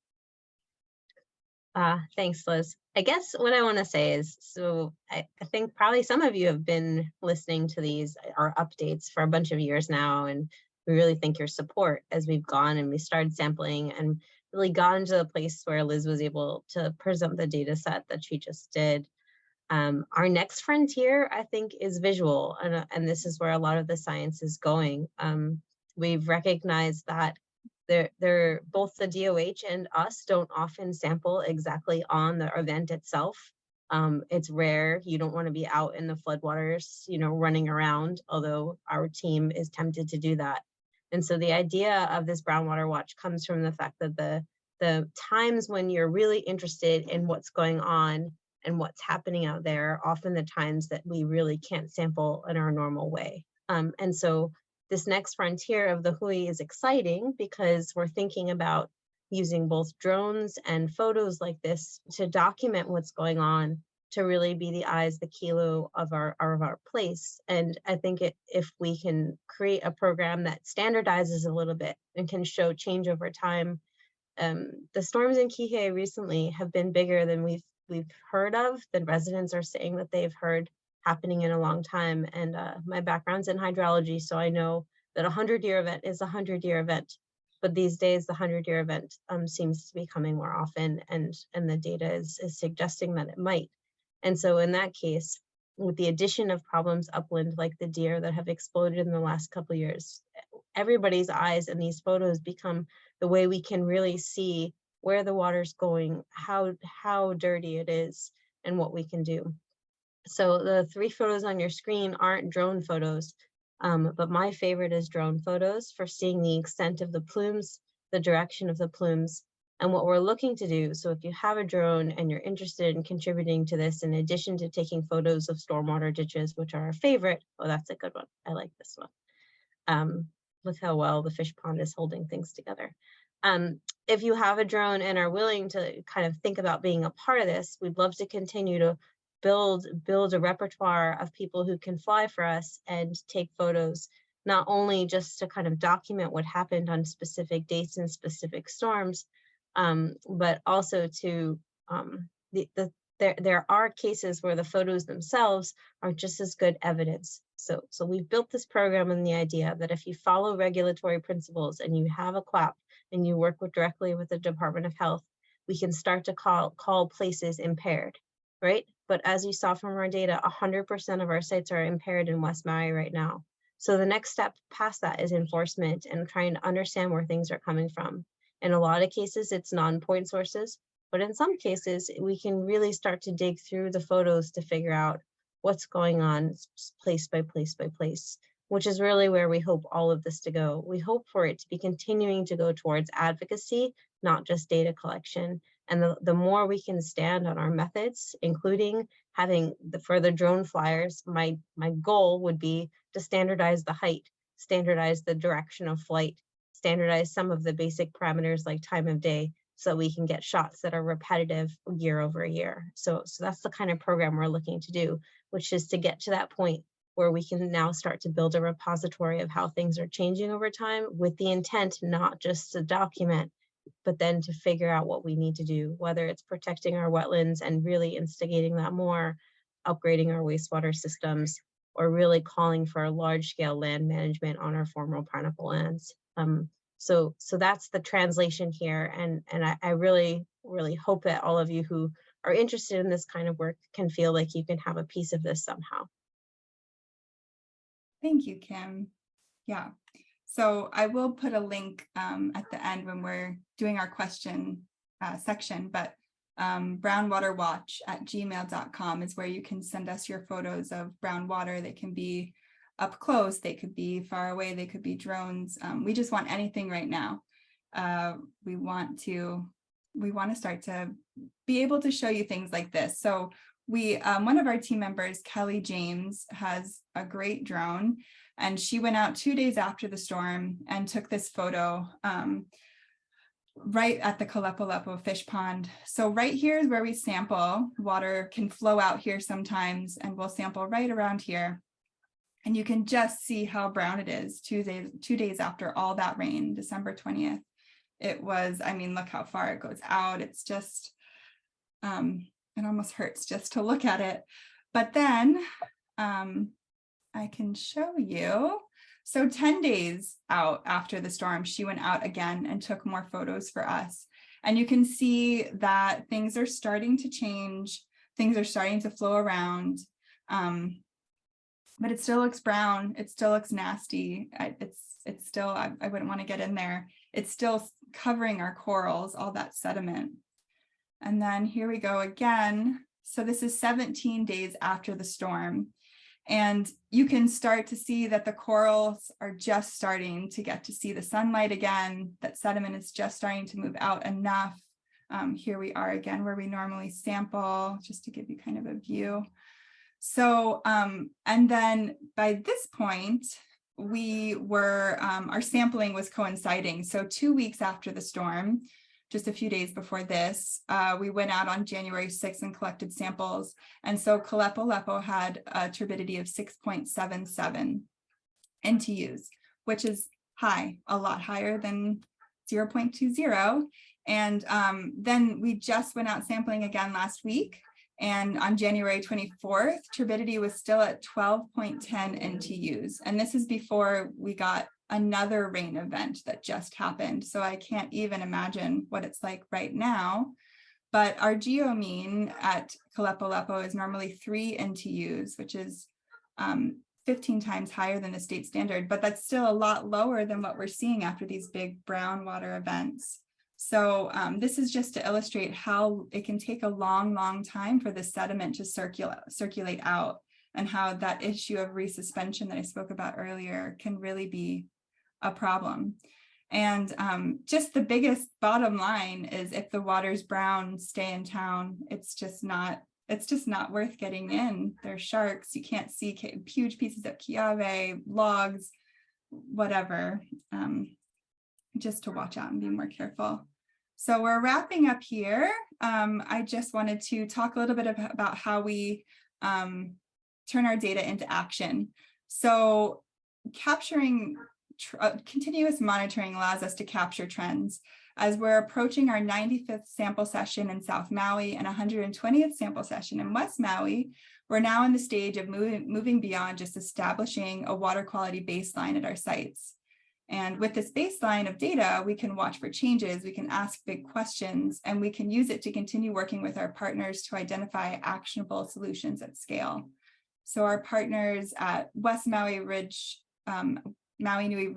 Thanks, Liz. I guess what I want to say is, so I think probably some of you have been listening to these, our updates for a bunch of years now, and we really thank your support as we've gone and we started sampling and really got into the place where Liz was able to present the data set that she just did. Our next frontier, I think, is visual, and this is where a lot of the science is going. We've recognized that both the DOH and us don't often sample exactly on the event itself. It's rare. You don't want to be out in the floodwaters, you know, running around, although our team is tempted to do that. And so the idea of this Brown Water Watch comes from the fact that the times when you're really interested in what's going on and what's happening out there, often the times that we really can't sample in our normal way. And so this next frontier of the Hui is exciting because we're thinking about using both drones and photos like this to document what's going on, to really be the eyes, the kilo of our place. And I think if we can create a program that standardizes a little bit and can show change over time. The storms in Kihei recently have been bigger than we've heard of. The residents are saying that they've heard happening in a long time. And my background's in hydrology, so I know that a 100-year event is a 100-year event. But these days, the 100-year event seems to be coming more often, and the data is suggesting that it might. And so in that case, with the addition of problems upland like the deer that have exploded in the last couple of years, everybody's eyes in these photos become the way we can really see where the water's going, how dirty it is, and what we can do. So the 3 photos on your screen aren't drone photos, but my favorite is drone photos for seeing the extent of the plumes, the direction of the plumes, and what we're looking to do. So if you have a drone and you're interested in contributing to this, in addition to taking photos of stormwater ditches, which are our favorite, oh, that's a good one. I like this one. Look how well the fish pond is holding things together. If you have a drone and are willing to kind of think about being a part of this, we'd love to continue to build a repertoire of people who can fly for us and take photos, not only just to kind of document what happened on specific dates and specific storms, but also to there are cases where the photos themselves are just as good evidence. So we've built this program on the idea that if you follow regulatory principles and you have a CLAP and you work directly with the Department of Health, we can start to call places impaired, right? But as you saw from our data, 100% of our sites are impaired in West Maui right now. So the next step past that is enforcement and trying to understand where things are coming from. In a lot of cases, it's non-point sources, but in some cases, we can really start to dig through the photos to figure out what's going on place by place by place, which is really where we hope all of this to go. We hope for it to be continuing to go towards advocacy, not just data collection. And the more we can stand on our methods, including having the further drone flyers, my goal would be to standardize the height, standardize the direction of flight, standardize some of the basic parameters like time of day, so we can get shots that are repetitive year over year. So that's the kind of program we're looking to do, which is to get to that point where we can now start to build a repository of how things are changing over time, with the intent not just to document, but then to figure out what we need to do, whether it's protecting our wetlands and really instigating that more, upgrading our wastewater systems, or really calling for a large-scale land management on our former pineapple lands. So that's the translation here, and I really, really hope that all of you who are interested in this kind of work can feel like you can have a piece of this somehow. Thank you, Kim. Yeah. So I will put a link at the end when we're doing our question section, but brownwaterwatch@gmail.com is where you can send us your photos of brown water. They can be up close, they could be far away, they could be drones. We just want anything right now. We want to start to be able to show you things like this. So one of our team members, Kelly James, has a great drone, and she went out 2 days after the storm and took this photo right at the Kalepo fish pond. So right here is where we sample. Water can flow out here sometimes, and we'll sample right around here. And you can just see how brown it is 2 days after all that rain, December 20th. It was, I mean, look how far it goes out. It's just, it almost hurts just to look at it. But then I can show you. So 10 days out after the storm, she went out again and took more photos for us. And you can see that things are starting to change. Things are starting to flow around. But it still looks brown. It still looks nasty. It's still, I wouldn't want to get in there. It's still covering our corals, all that sediment. And then here we go again. So this is 17 days after the storm. And you can start to see that the corals are just starting to get to see the sunlight again. That sediment is just starting to move out enough. Here we are again where we normally sample, just to give you kind of a view. So, and then by this point, we were, our sampling was coinciding. So 2 weeks after the storm, just a few days before this, we went out on January 6th and collected samples. And so Kalepo had a turbidity of 6.77 NTUs, which is high, a lot higher than 0.20. And then we just went out sampling again last week. And on January 24th, turbidity was still at 12.10 NTUs. And this is before we got another rain event that just happened. So I can't even imagine what it's like right now. But our geomean at Kalepo is normally 3 NTUs, which is 15 times higher than the state standard, but that's still a lot lower than what we're seeing after these big brown water events. So this is just to illustrate how it can take a long, long time for the sediment to circulate out, and how that issue of resuspension that I spoke about earlier can really be a problem. And just the biggest bottom line is, if the water's brown, stay in town. It's just not worth getting in. There's sharks, you can't see huge pieces of kiave, logs, whatever, just to watch out and be more careful. So we're wrapping up here. I just wanted to talk a little bit about how we turn our data into action. So capturing continuous monitoring allows us to capture trends. As we're approaching our 95th sample session in South Maui and 120th sample session in West Maui, we're now in the stage of moving beyond just establishing a water quality baseline at our sites. And with this baseline of data, we can watch for changes, we can ask big questions, and we can use it to continue working with our partners to identify actionable solutions at scale. So our partners at West Maui Ridge, Maui Nui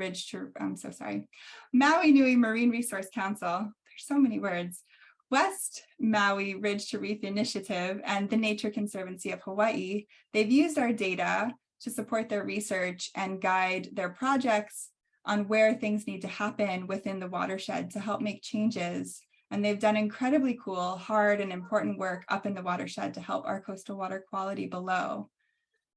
Marine Resource Council, there's so many words, West Maui Ridge to Reef Initiative, and the Nature Conservancy of Hawaii, they've used our data to support their research and guide their projects on where things need to happen within the watershed to help make changes. And they've done incredibly cool, hard, and important work up in the watershed to help our coastal water quality below.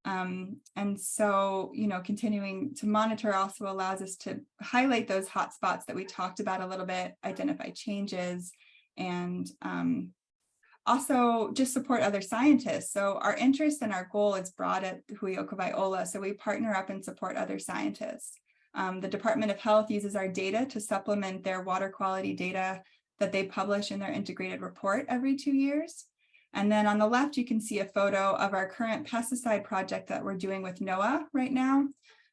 And so, continuing to monitor also allows us to highlight those hotspots that we talked about a little bit, identify changes, and also just support other scientists. So our interest and our goal is broad at Hui o ka Waiʻola, so we partner up and support other scientists. The Department of Health uses our data to supplement their water quality data that they publish in their integrated report every 2 years. And then on the left, you can see a photo of our current pesticide project that we're doing with NOAA right now.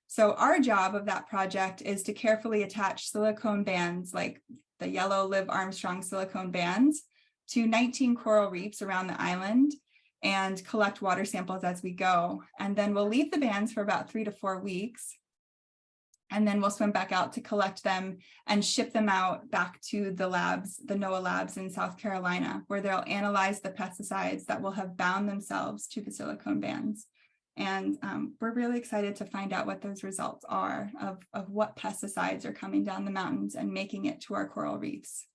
So our job of that project is to carefully attach silicone bands, like the yellow Liv Armstrong silicone bands, to 19 coral reefs around the island and collect water samples as we go. And then we'll leave the bands for about 3 to 4 weeks. And then we'll swim back out to collect them and ship them out back to the labs, the NOAA labs in South Carolina, where they'll analyze the pesticides that will have bound themselves to the silicone bands. And we're really excited to find out what those results are of what pesticides are coming down the mountains and making it to our coral reefs.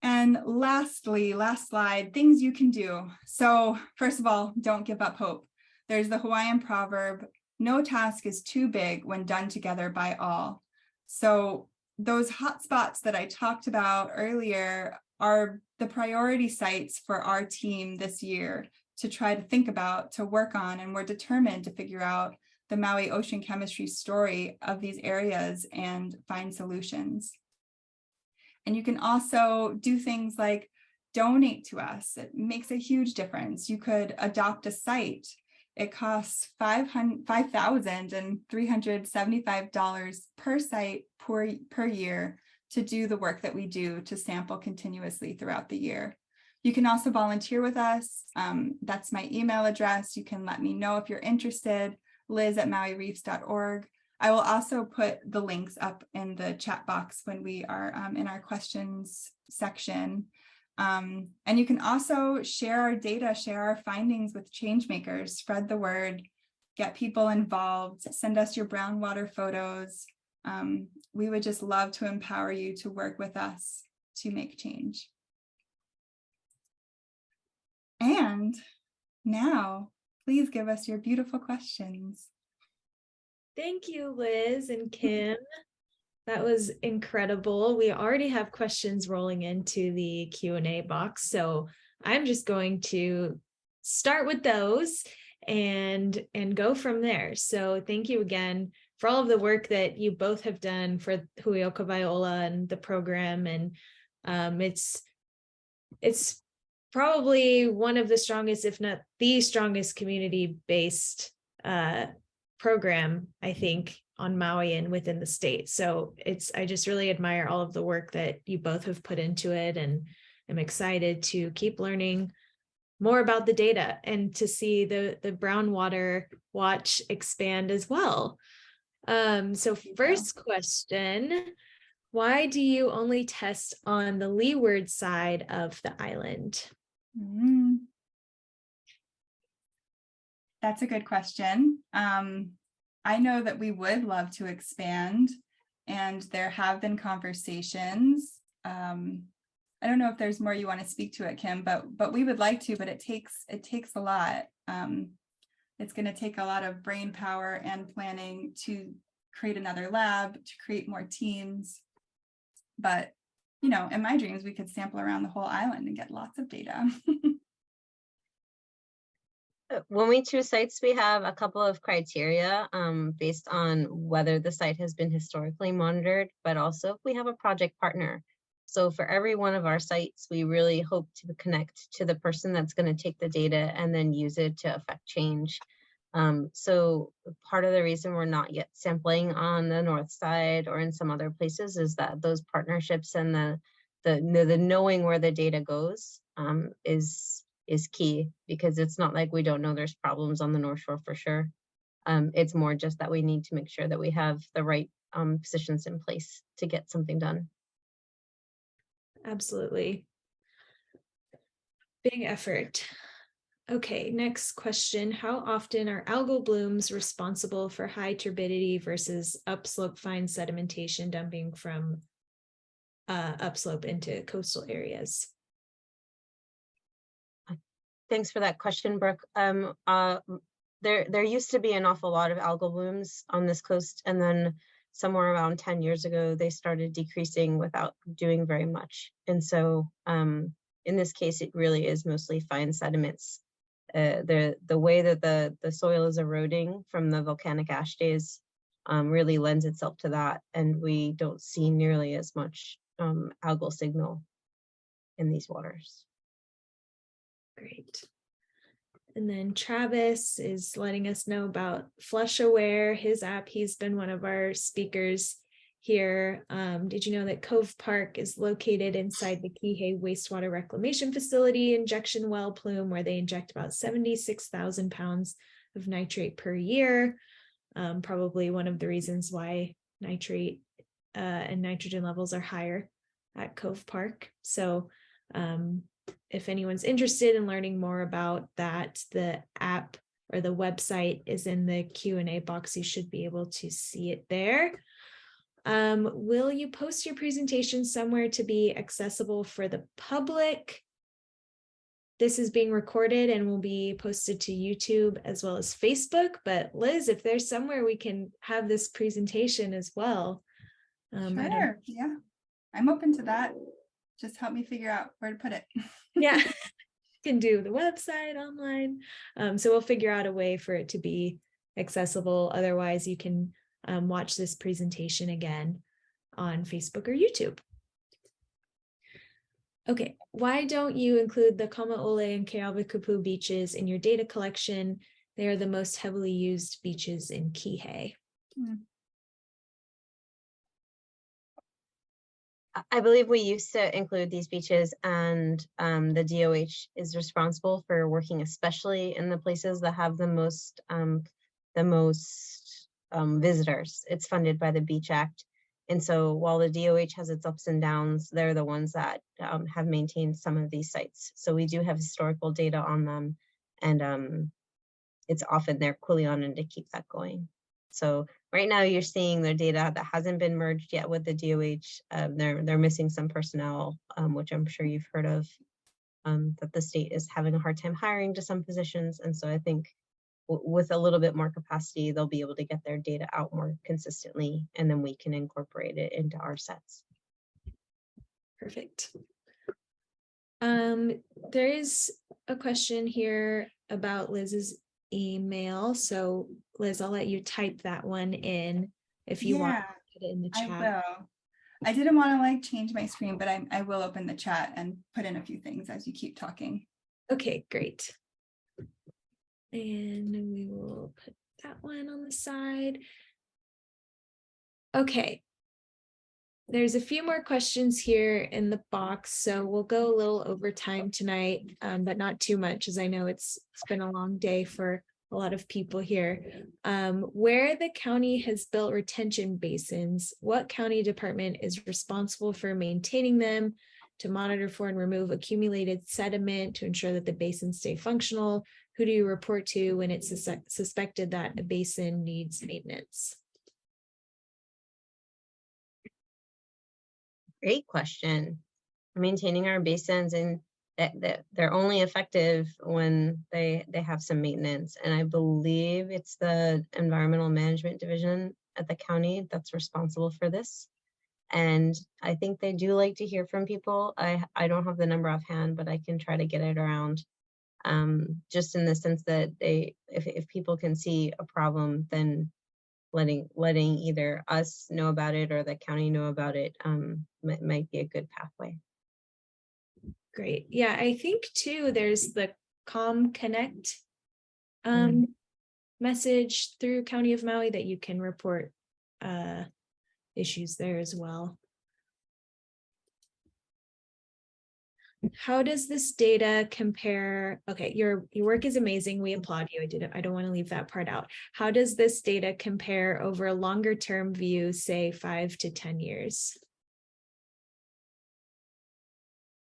And lastly, last slide, things you can do. So first of all, don't give up hope. There's the Hawaiian proverb, no task is too big when done together by all. So those hotspots that I talked about earlier are the priority sites for our team this year to try to think about, to work on, and we're determined to figure out the Maui ocean chemistry story of these areas and find solutions. And you can also do things like donate to us. It makes a huge difference. You could adopt a site. It costs $5,375 per site per year to do the work that we do to sample continuously throughout the year. You can also volunteer with us. That's my email address. You can let me know if you're interested, liz@mauireefs.org. I will also put the links up in the chat box when we are in our questions section. And you can also share our data, share our findings with change makers, spread the word, get people involved, send us your brown water photos. We would just love to empower you to work with us to make change. And now, please give us your beautiful questions. Thank you, Liz and Kim. That was incredible. We already have questions rolling into the Q&A box, so I'm just going to start with those and go from there. So thank you again for all of the work that you both have done for Hui o ka Waiʻola and the program. And it's probably one of the strongest, if not the strongest, community-based program, I think, on Maui and within the state. So I just really admire all of the work that you both have put into it, and I'm excited to keep learning more about the data and to see the Brown Water Watch expand as well. So first question, why do you only test on the leeward side of the island? That's a good question. I know that we would love to expand, and there have been conversations. I don't know if there's more you want to speak to it, Kim, but we would like to, but it takes a lot. It's going to take a lot of brain power and planning to create another lab, to create more teams. But, in my dreams, we could sample around the whole island and get lots of data. When we choose sites, we have a couple of criteria based on whether the site has been historically monitored, but also if we have a project partner. So for every one of our sites, we really hope to connect to the person that's going to take the data and then use it to affect change. So part of the reason we're not yet sampling on the north side or in some other places is that those partnerships and the knowing where the data goes is key, because it's not like we don't know there's problems on the North Shore for sure. It's more just that we need to make sure that we have the right positions in place to get something done. Absolutely. Big effort. Okay, next question. How often are algal blooms responsible for high turbidity versus upslope fine sedimentation dumping from upslope into coastal areas? Thanks for that question, Brooke. There used to be an awful lot of algal blooms on this coast, and then somewhere around 10 years ago, they started decreasing without doing very much. And so in this case, it really is mostly fine sediments. The way that the soil is eroding from the volcanic ash days really lends itself to that, and we don't see nearly as much algal signal in these waters. Great. And then Travis is letting us know about Flush Aware, his app. He's been one of our speakers here. Did you know that Cove Park is located inside the Kihei wastewater reclamation facility injection well plume, where they inject about 76,000 pounds of nitrate per year? Probably one of the reasons why nitrate and nitrogen levels are higher at Cove Park. So if anyone's interested in learning more about that, the app or the website is in the Q&A box. You should be able to see it there. Will you post your presentation somewhere to be accessible for the public? This is being recorded and will be posted to YouTube as well as Facebook. But Liz, if there's somewhere we can have this presentation as well. Sure, yeah, I'm open to that. Just help me figure out where to put it. Yeah, can do the website online. So we'll figure out a way for it to be accessible. Otherwise, you can watch this presentation again on Facebook or YouTube. Okay, why don't you include the Kamaole and Keawetukupu beaches in your data collection? They are the most heavily used beaches in Kihei. I believe we used to include these beaches, and the DOH is responsible for working especially in the places that have the most visitors. It's funded by the Beach Act. And so while the DOH has its ups and downs, they're the ones that have maintained some of these sites. So we do have historical data on them, and it's often their Kuleana to keep that going. So right now you're seeing their data that hasn't been merged yet with the DOH. They're missing some personnel, which I'm sure you've heard of, that the state is having a hard time hiring to some positions. And so I think with a little bit more capacity, they'll be able to get their data out more consistently, and then we can incorporate it into our sets. Perfect. There is a question here about Liz's email. So Liz, I'll let you type that one in if you want to put it in the chat. I will. I didn't want to change my screen, but I will open the chat and put in a few things as you keep talking. Okay, great. And we will put that one on the side. Okay. There's a few more questions here in the box, so we'll go a little over time tonight, but not too much, as I know it's been a long day for a lot of people here. Where the county has built retention basins, what county department is responsible for maintaining them, to monitor for and remove accumulated sediment to ensure that the basins stay functional? Who do you report to when it's suspected that a basin needs maintenance? Great question. Maintaining our basins, and that they're only effective when they have some maintenance. And I believe it's the Environmental Management Division at the county that's responsible for this. And I think they do like to hear from people. I don't have the number offhand, but I can try to get it around. Just in the sense that if people can see a problem, then letting either us know about it or the county know about it might be a good pathway. Great. Yeah, I think too there's the ComConnect message through County of Maui that you can report issues there as well. How does this data compare? Okay, your work is amazing. We applaud you. I don't want to leave that part out. How does this data compare over a longer term view, say 5 to 10 years?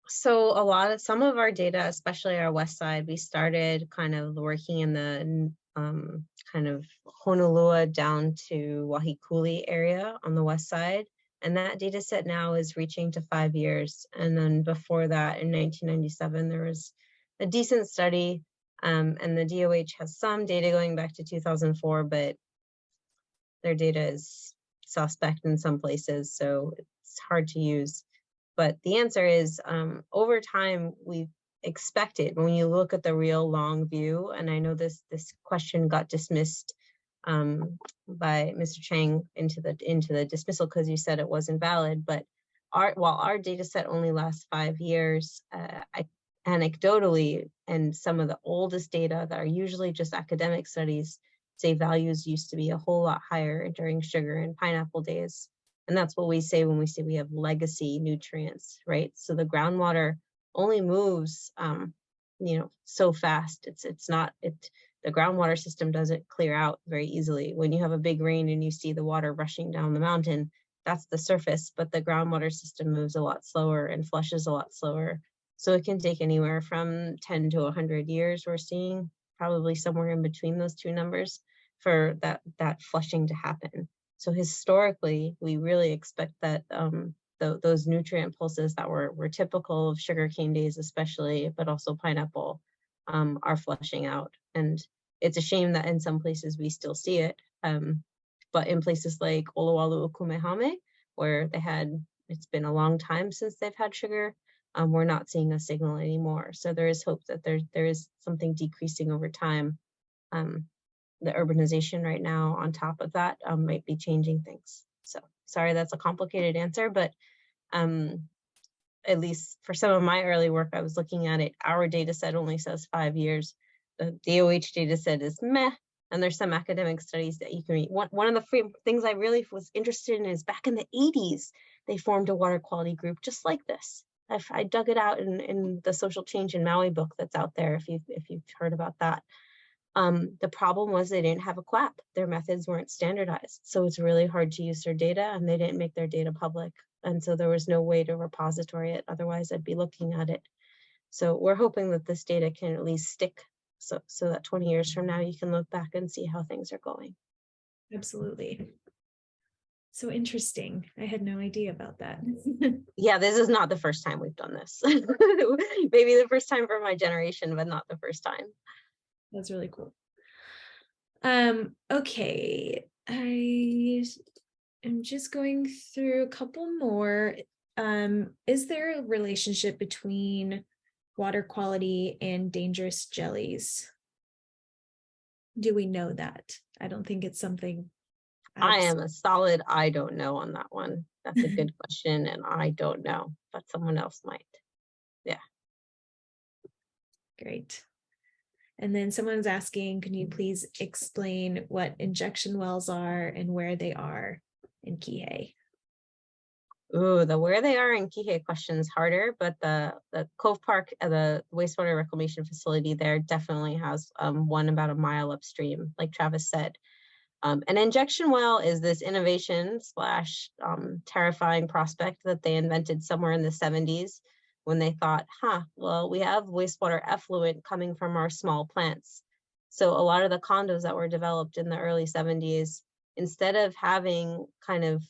So some of our data, especially our west side, we started kind of working in the kind of Honolua down to Wahikuli area on the west side. And that data set now is reaching to 5 years. And then before that, in 1997, there was a decent study, and the DOH has some data going back to 2004, but their data is suspect in some places, so it's hard to use. But the answer is, over time, we've expected, when you look at the real long view, and I know this question got dismissed by Mr. Chang into the dismissal because you said it wasn't valid, but while our data set only lasts 5 years, anecdotally, and some of the oldest data that are usually just academic studies say values used to be a whole lot higher during sugar and pineapple days. And that's what we say when we say we have legacy nutrients, right? So the groundwater only moves, so fast. The groundwater system doesn't clear out very easily. When you have a big rain and you see the water rushing down the mountain, that's the surface, but the groundwater system moves a lot slower and flushes a lot slower. So it can take anywhere from 10 to 100 years, we're seeing, probably somewhere in between those two numbers, for that flushing to happen. So historically, we really expect that those nutrient pulses that were typical of sugarcane days especially, but also pineapple, are flushing out. And it's a shame that in some places we still see it. But in places like Olowalu Ukumehame, where it's been a long time since they've had sugar, we're not seeing a signal anymore. So there is hope that there is something decreasing over time. The urbanization right now on top of that might be changing things. So sorry, that's a complicated answer, but at least for some of my early work, I was looking at it. Our data set only says 5 years. The DOH data set is meh, and there's some academic studies that you can read. One of the things I really was interested in is back in the 80s, they formed a water quality group just like this. I dug it out in the Social Change in Maui book that's out there, if you've heard about that. The problem was they didn't have a QAP. Their methods weren't standardized. So it's really hard to use their data, and they didn't make their data public. And so there was no way to repository it. Otherwise, I'd be looking at it. So we're hoping that this data can at least stick so that 20 years from now, you can look back and see how things are going. Absolutely. So interesting. I had no idea about that. Yeah, this is not the first time we've done this. Maybe the first time for my generation, but not the first time. That's really cool. Okay, I am just going through a couple more. Is there a relationship between water quality and dangerous jellies? Do we know that? I don't think it's something. I am a solid I don't know on that one. That's a good question, and I don't know, but someone else might. Yeah. Great. And then someone's asking, can you please explain what injection wells are and where they are in Kihei? Ooh, the where they are in Kihei question is harder, but the Cove Park, the wastewater reclamation facility there definitely has one about a mile upstream, like Travis said. An injection well is this innovation / terrifying prospect that they invented somewhere in the 70s when they thought, well, we have wastewater effluent coming from our small plants. So a lot of the condos that were developed in the early 70s, instead of having kind of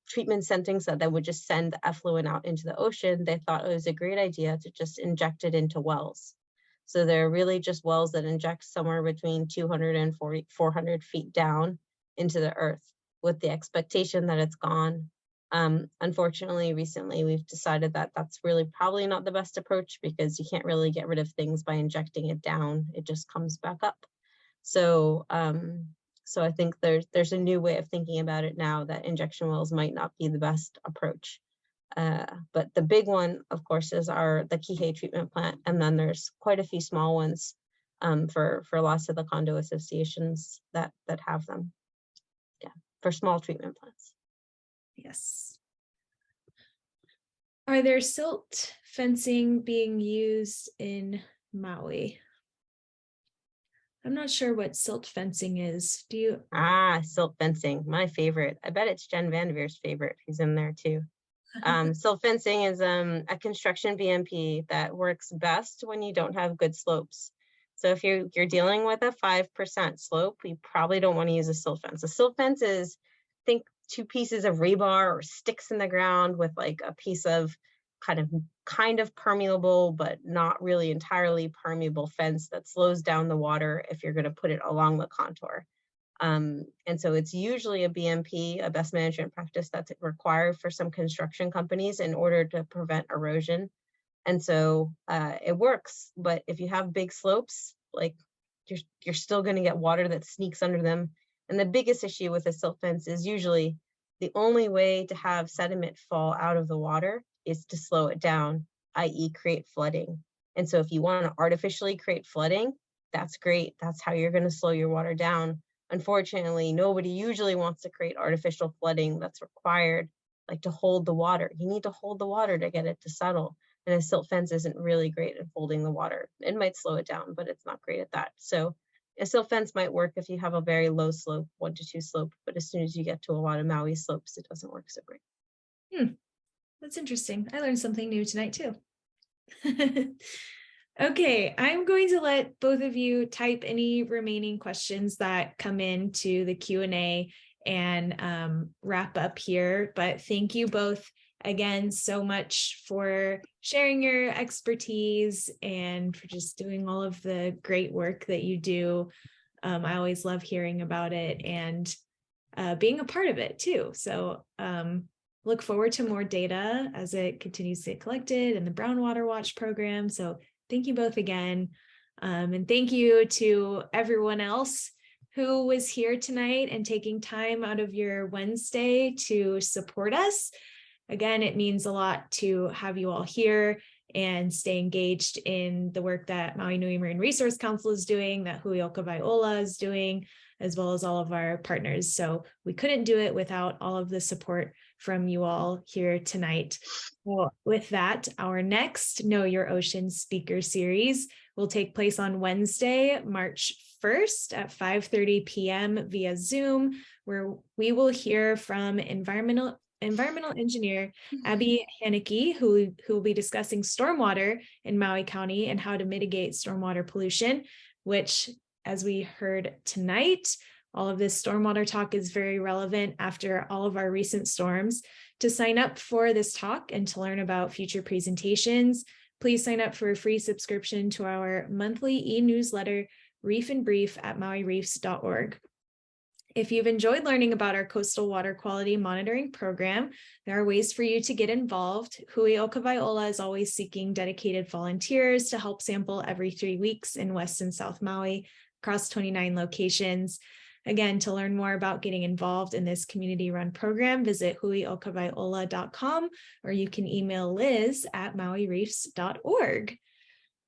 treatment centers that would just send the effluent out into the ocean, they thought it was a great idea to just inject it into wells. So they're really just wells that inject somewhere between 200 and 400 feet down into the earth with the expectation that it's gone. Unfortunately, recently we've decided that that's really probably not the best approach because you can't really get rid of things by injecting it down. It just comes back up. So I think there's a new way of thinking about it now that injection wells might not be the best approach. But the big one, of course, is the Kihei treatment plant. And then there's quite a few small ones for lots of the condo associations that have them. Yeah, for small treatment plants. Yes. Are there silt fencing being used in Maui? I'm not sure what silt fencing is. Do you? Silt fencing, my favorite. I bet it's Jen Vanderveer's favorite. He's in there too. Silt fencing is a construction BMP that works best when you don't have good slopes. So if you're dealing with a 5% slope, we probably don't want to use a silt fence. A silt fence is, think 2 pieces of rebar or sticks in the ground with like a piece of kind of permeable, but not really entirely permeable fence that slows down the water if you're going to put it along the contour. And so it's usually a BMP, a best management practice, that's required for some construction companies in order to prevent erosion. And so it works, but if you have big slopes, like you're still going to get water that sneaks under them. And the biggest issue with a silt fence is usually the only way to have sediment fall out of the water is to slow it down, i.e. create flooding. And so if you want to artificially create flooding, that's great. That's how you're going to slow your water down. Unfortunately, nobody usually wants to create artificial flooding that's required, like to hold the water. You need to hold the water to get it to settle. And a silt fence isn't really great at holding the water. It might slow it down, but it's not great at that. So a silt fence might work if you have a very low slope, 1 to 2 slope, but as soon as you get to a lot of Maui slopes, it doesn't work so great. That's interesting. I learned something new tonight too. Okay, I'm going to let both of you type any remaining questions that come into the Q&A and wrap up here. But thank you both again so much for sharing your expertise and for just doing all of the great work that you do. I always love hearing about it and being a part of it too. So look forward to more data as it continues to get collected in the Brown Water Watch program. So thank you both again. And thank you to everyone else who was here tonight and taking time out of your Wednesday to support us. Again, it means a lot to have you all here and stay engaged in the work that Maui Nui Marine Resource Council is doing, that Hui Oka Viola is doing, as well as all of our partners. So we couldn't do it without all of the support from you all here tonight. Well, with that, our next Know Your Ocean speaker series will take place on Wednesday, March 1st at 5:30 p.m. via Zoom, where we will hear from environmental engineer Abby Haneke, who will be discussing stormwater in Maui County and how to mitigate stormwater pollution, which, as we heard tonight, all of this stormwater talk is very relevant after all of our recent storms. To sign up for this talk and to learn about future presentations, please sign up for a free subscription to our monthly e-newsletter, Reef and Brief at mauireefs.org. If you've enjoyed learning about our coastal water quality monitoring program, there are ways for you to get involved. Hui Oka Viola is always seeking dedicated volunteers to help sample every 3 weeks in West and South Maui across 29 locations. Again, to learn more about getting involved in this community-run program, visit huiokaviola.com, or you can email Liz at mauireefs.org.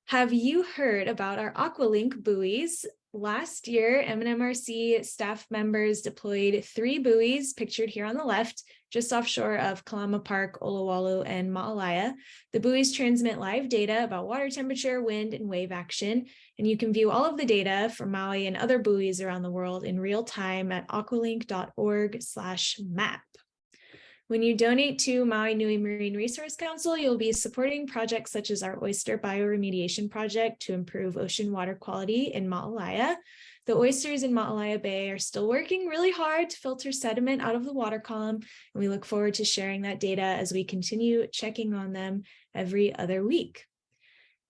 Have you heard about our Aqualink buoys? Last year, MNMRC staff members deployed 3 buoys pictured here on the left, just offshore of Kalama Park, Olowalu, and Ma'alaya. The buoys transmit live data about water temperature, wind, and wave action, and you can view all of the data from Maui and other buoys around the world in real time at aqualink.org/map. When you donate to Maui Nui Marine Resource Council, you'll be supporting projects such as our oyster bioremediation project to improve ocean water quality in Ma'alaya. The oysters in Ma'alaya Bay are still working really hard to filter sediment out of the water column, and we look forward to sharing that data as we continue checking on them every other week.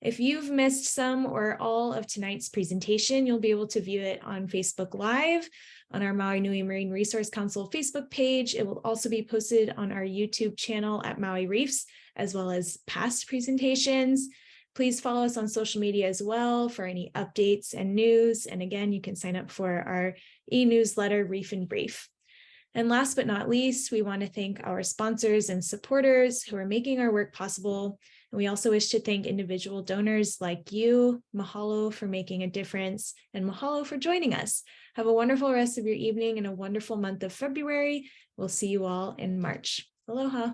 If you've missed some or all of tonight's presentation, you'll be able to view it on Facebook Live, on our Maui Nui Marine Resource Council Facebook page. It will also be posted on our YouTube channel at Maui Reefs, as well as past presentations. Please follow us on social media as well for any updates and news. And again, you can sign up for our e-newsletter, Reef and Brief. And last but not least, we want to thank our sponsors and supporters who are making our work possible. And we also wish to thank individual donors like you. Mahalo for making a difference, and mahalo for joining us. Have a wonderful rest of your evening and a wonderful month of February. We'll see you all in March. Aloha.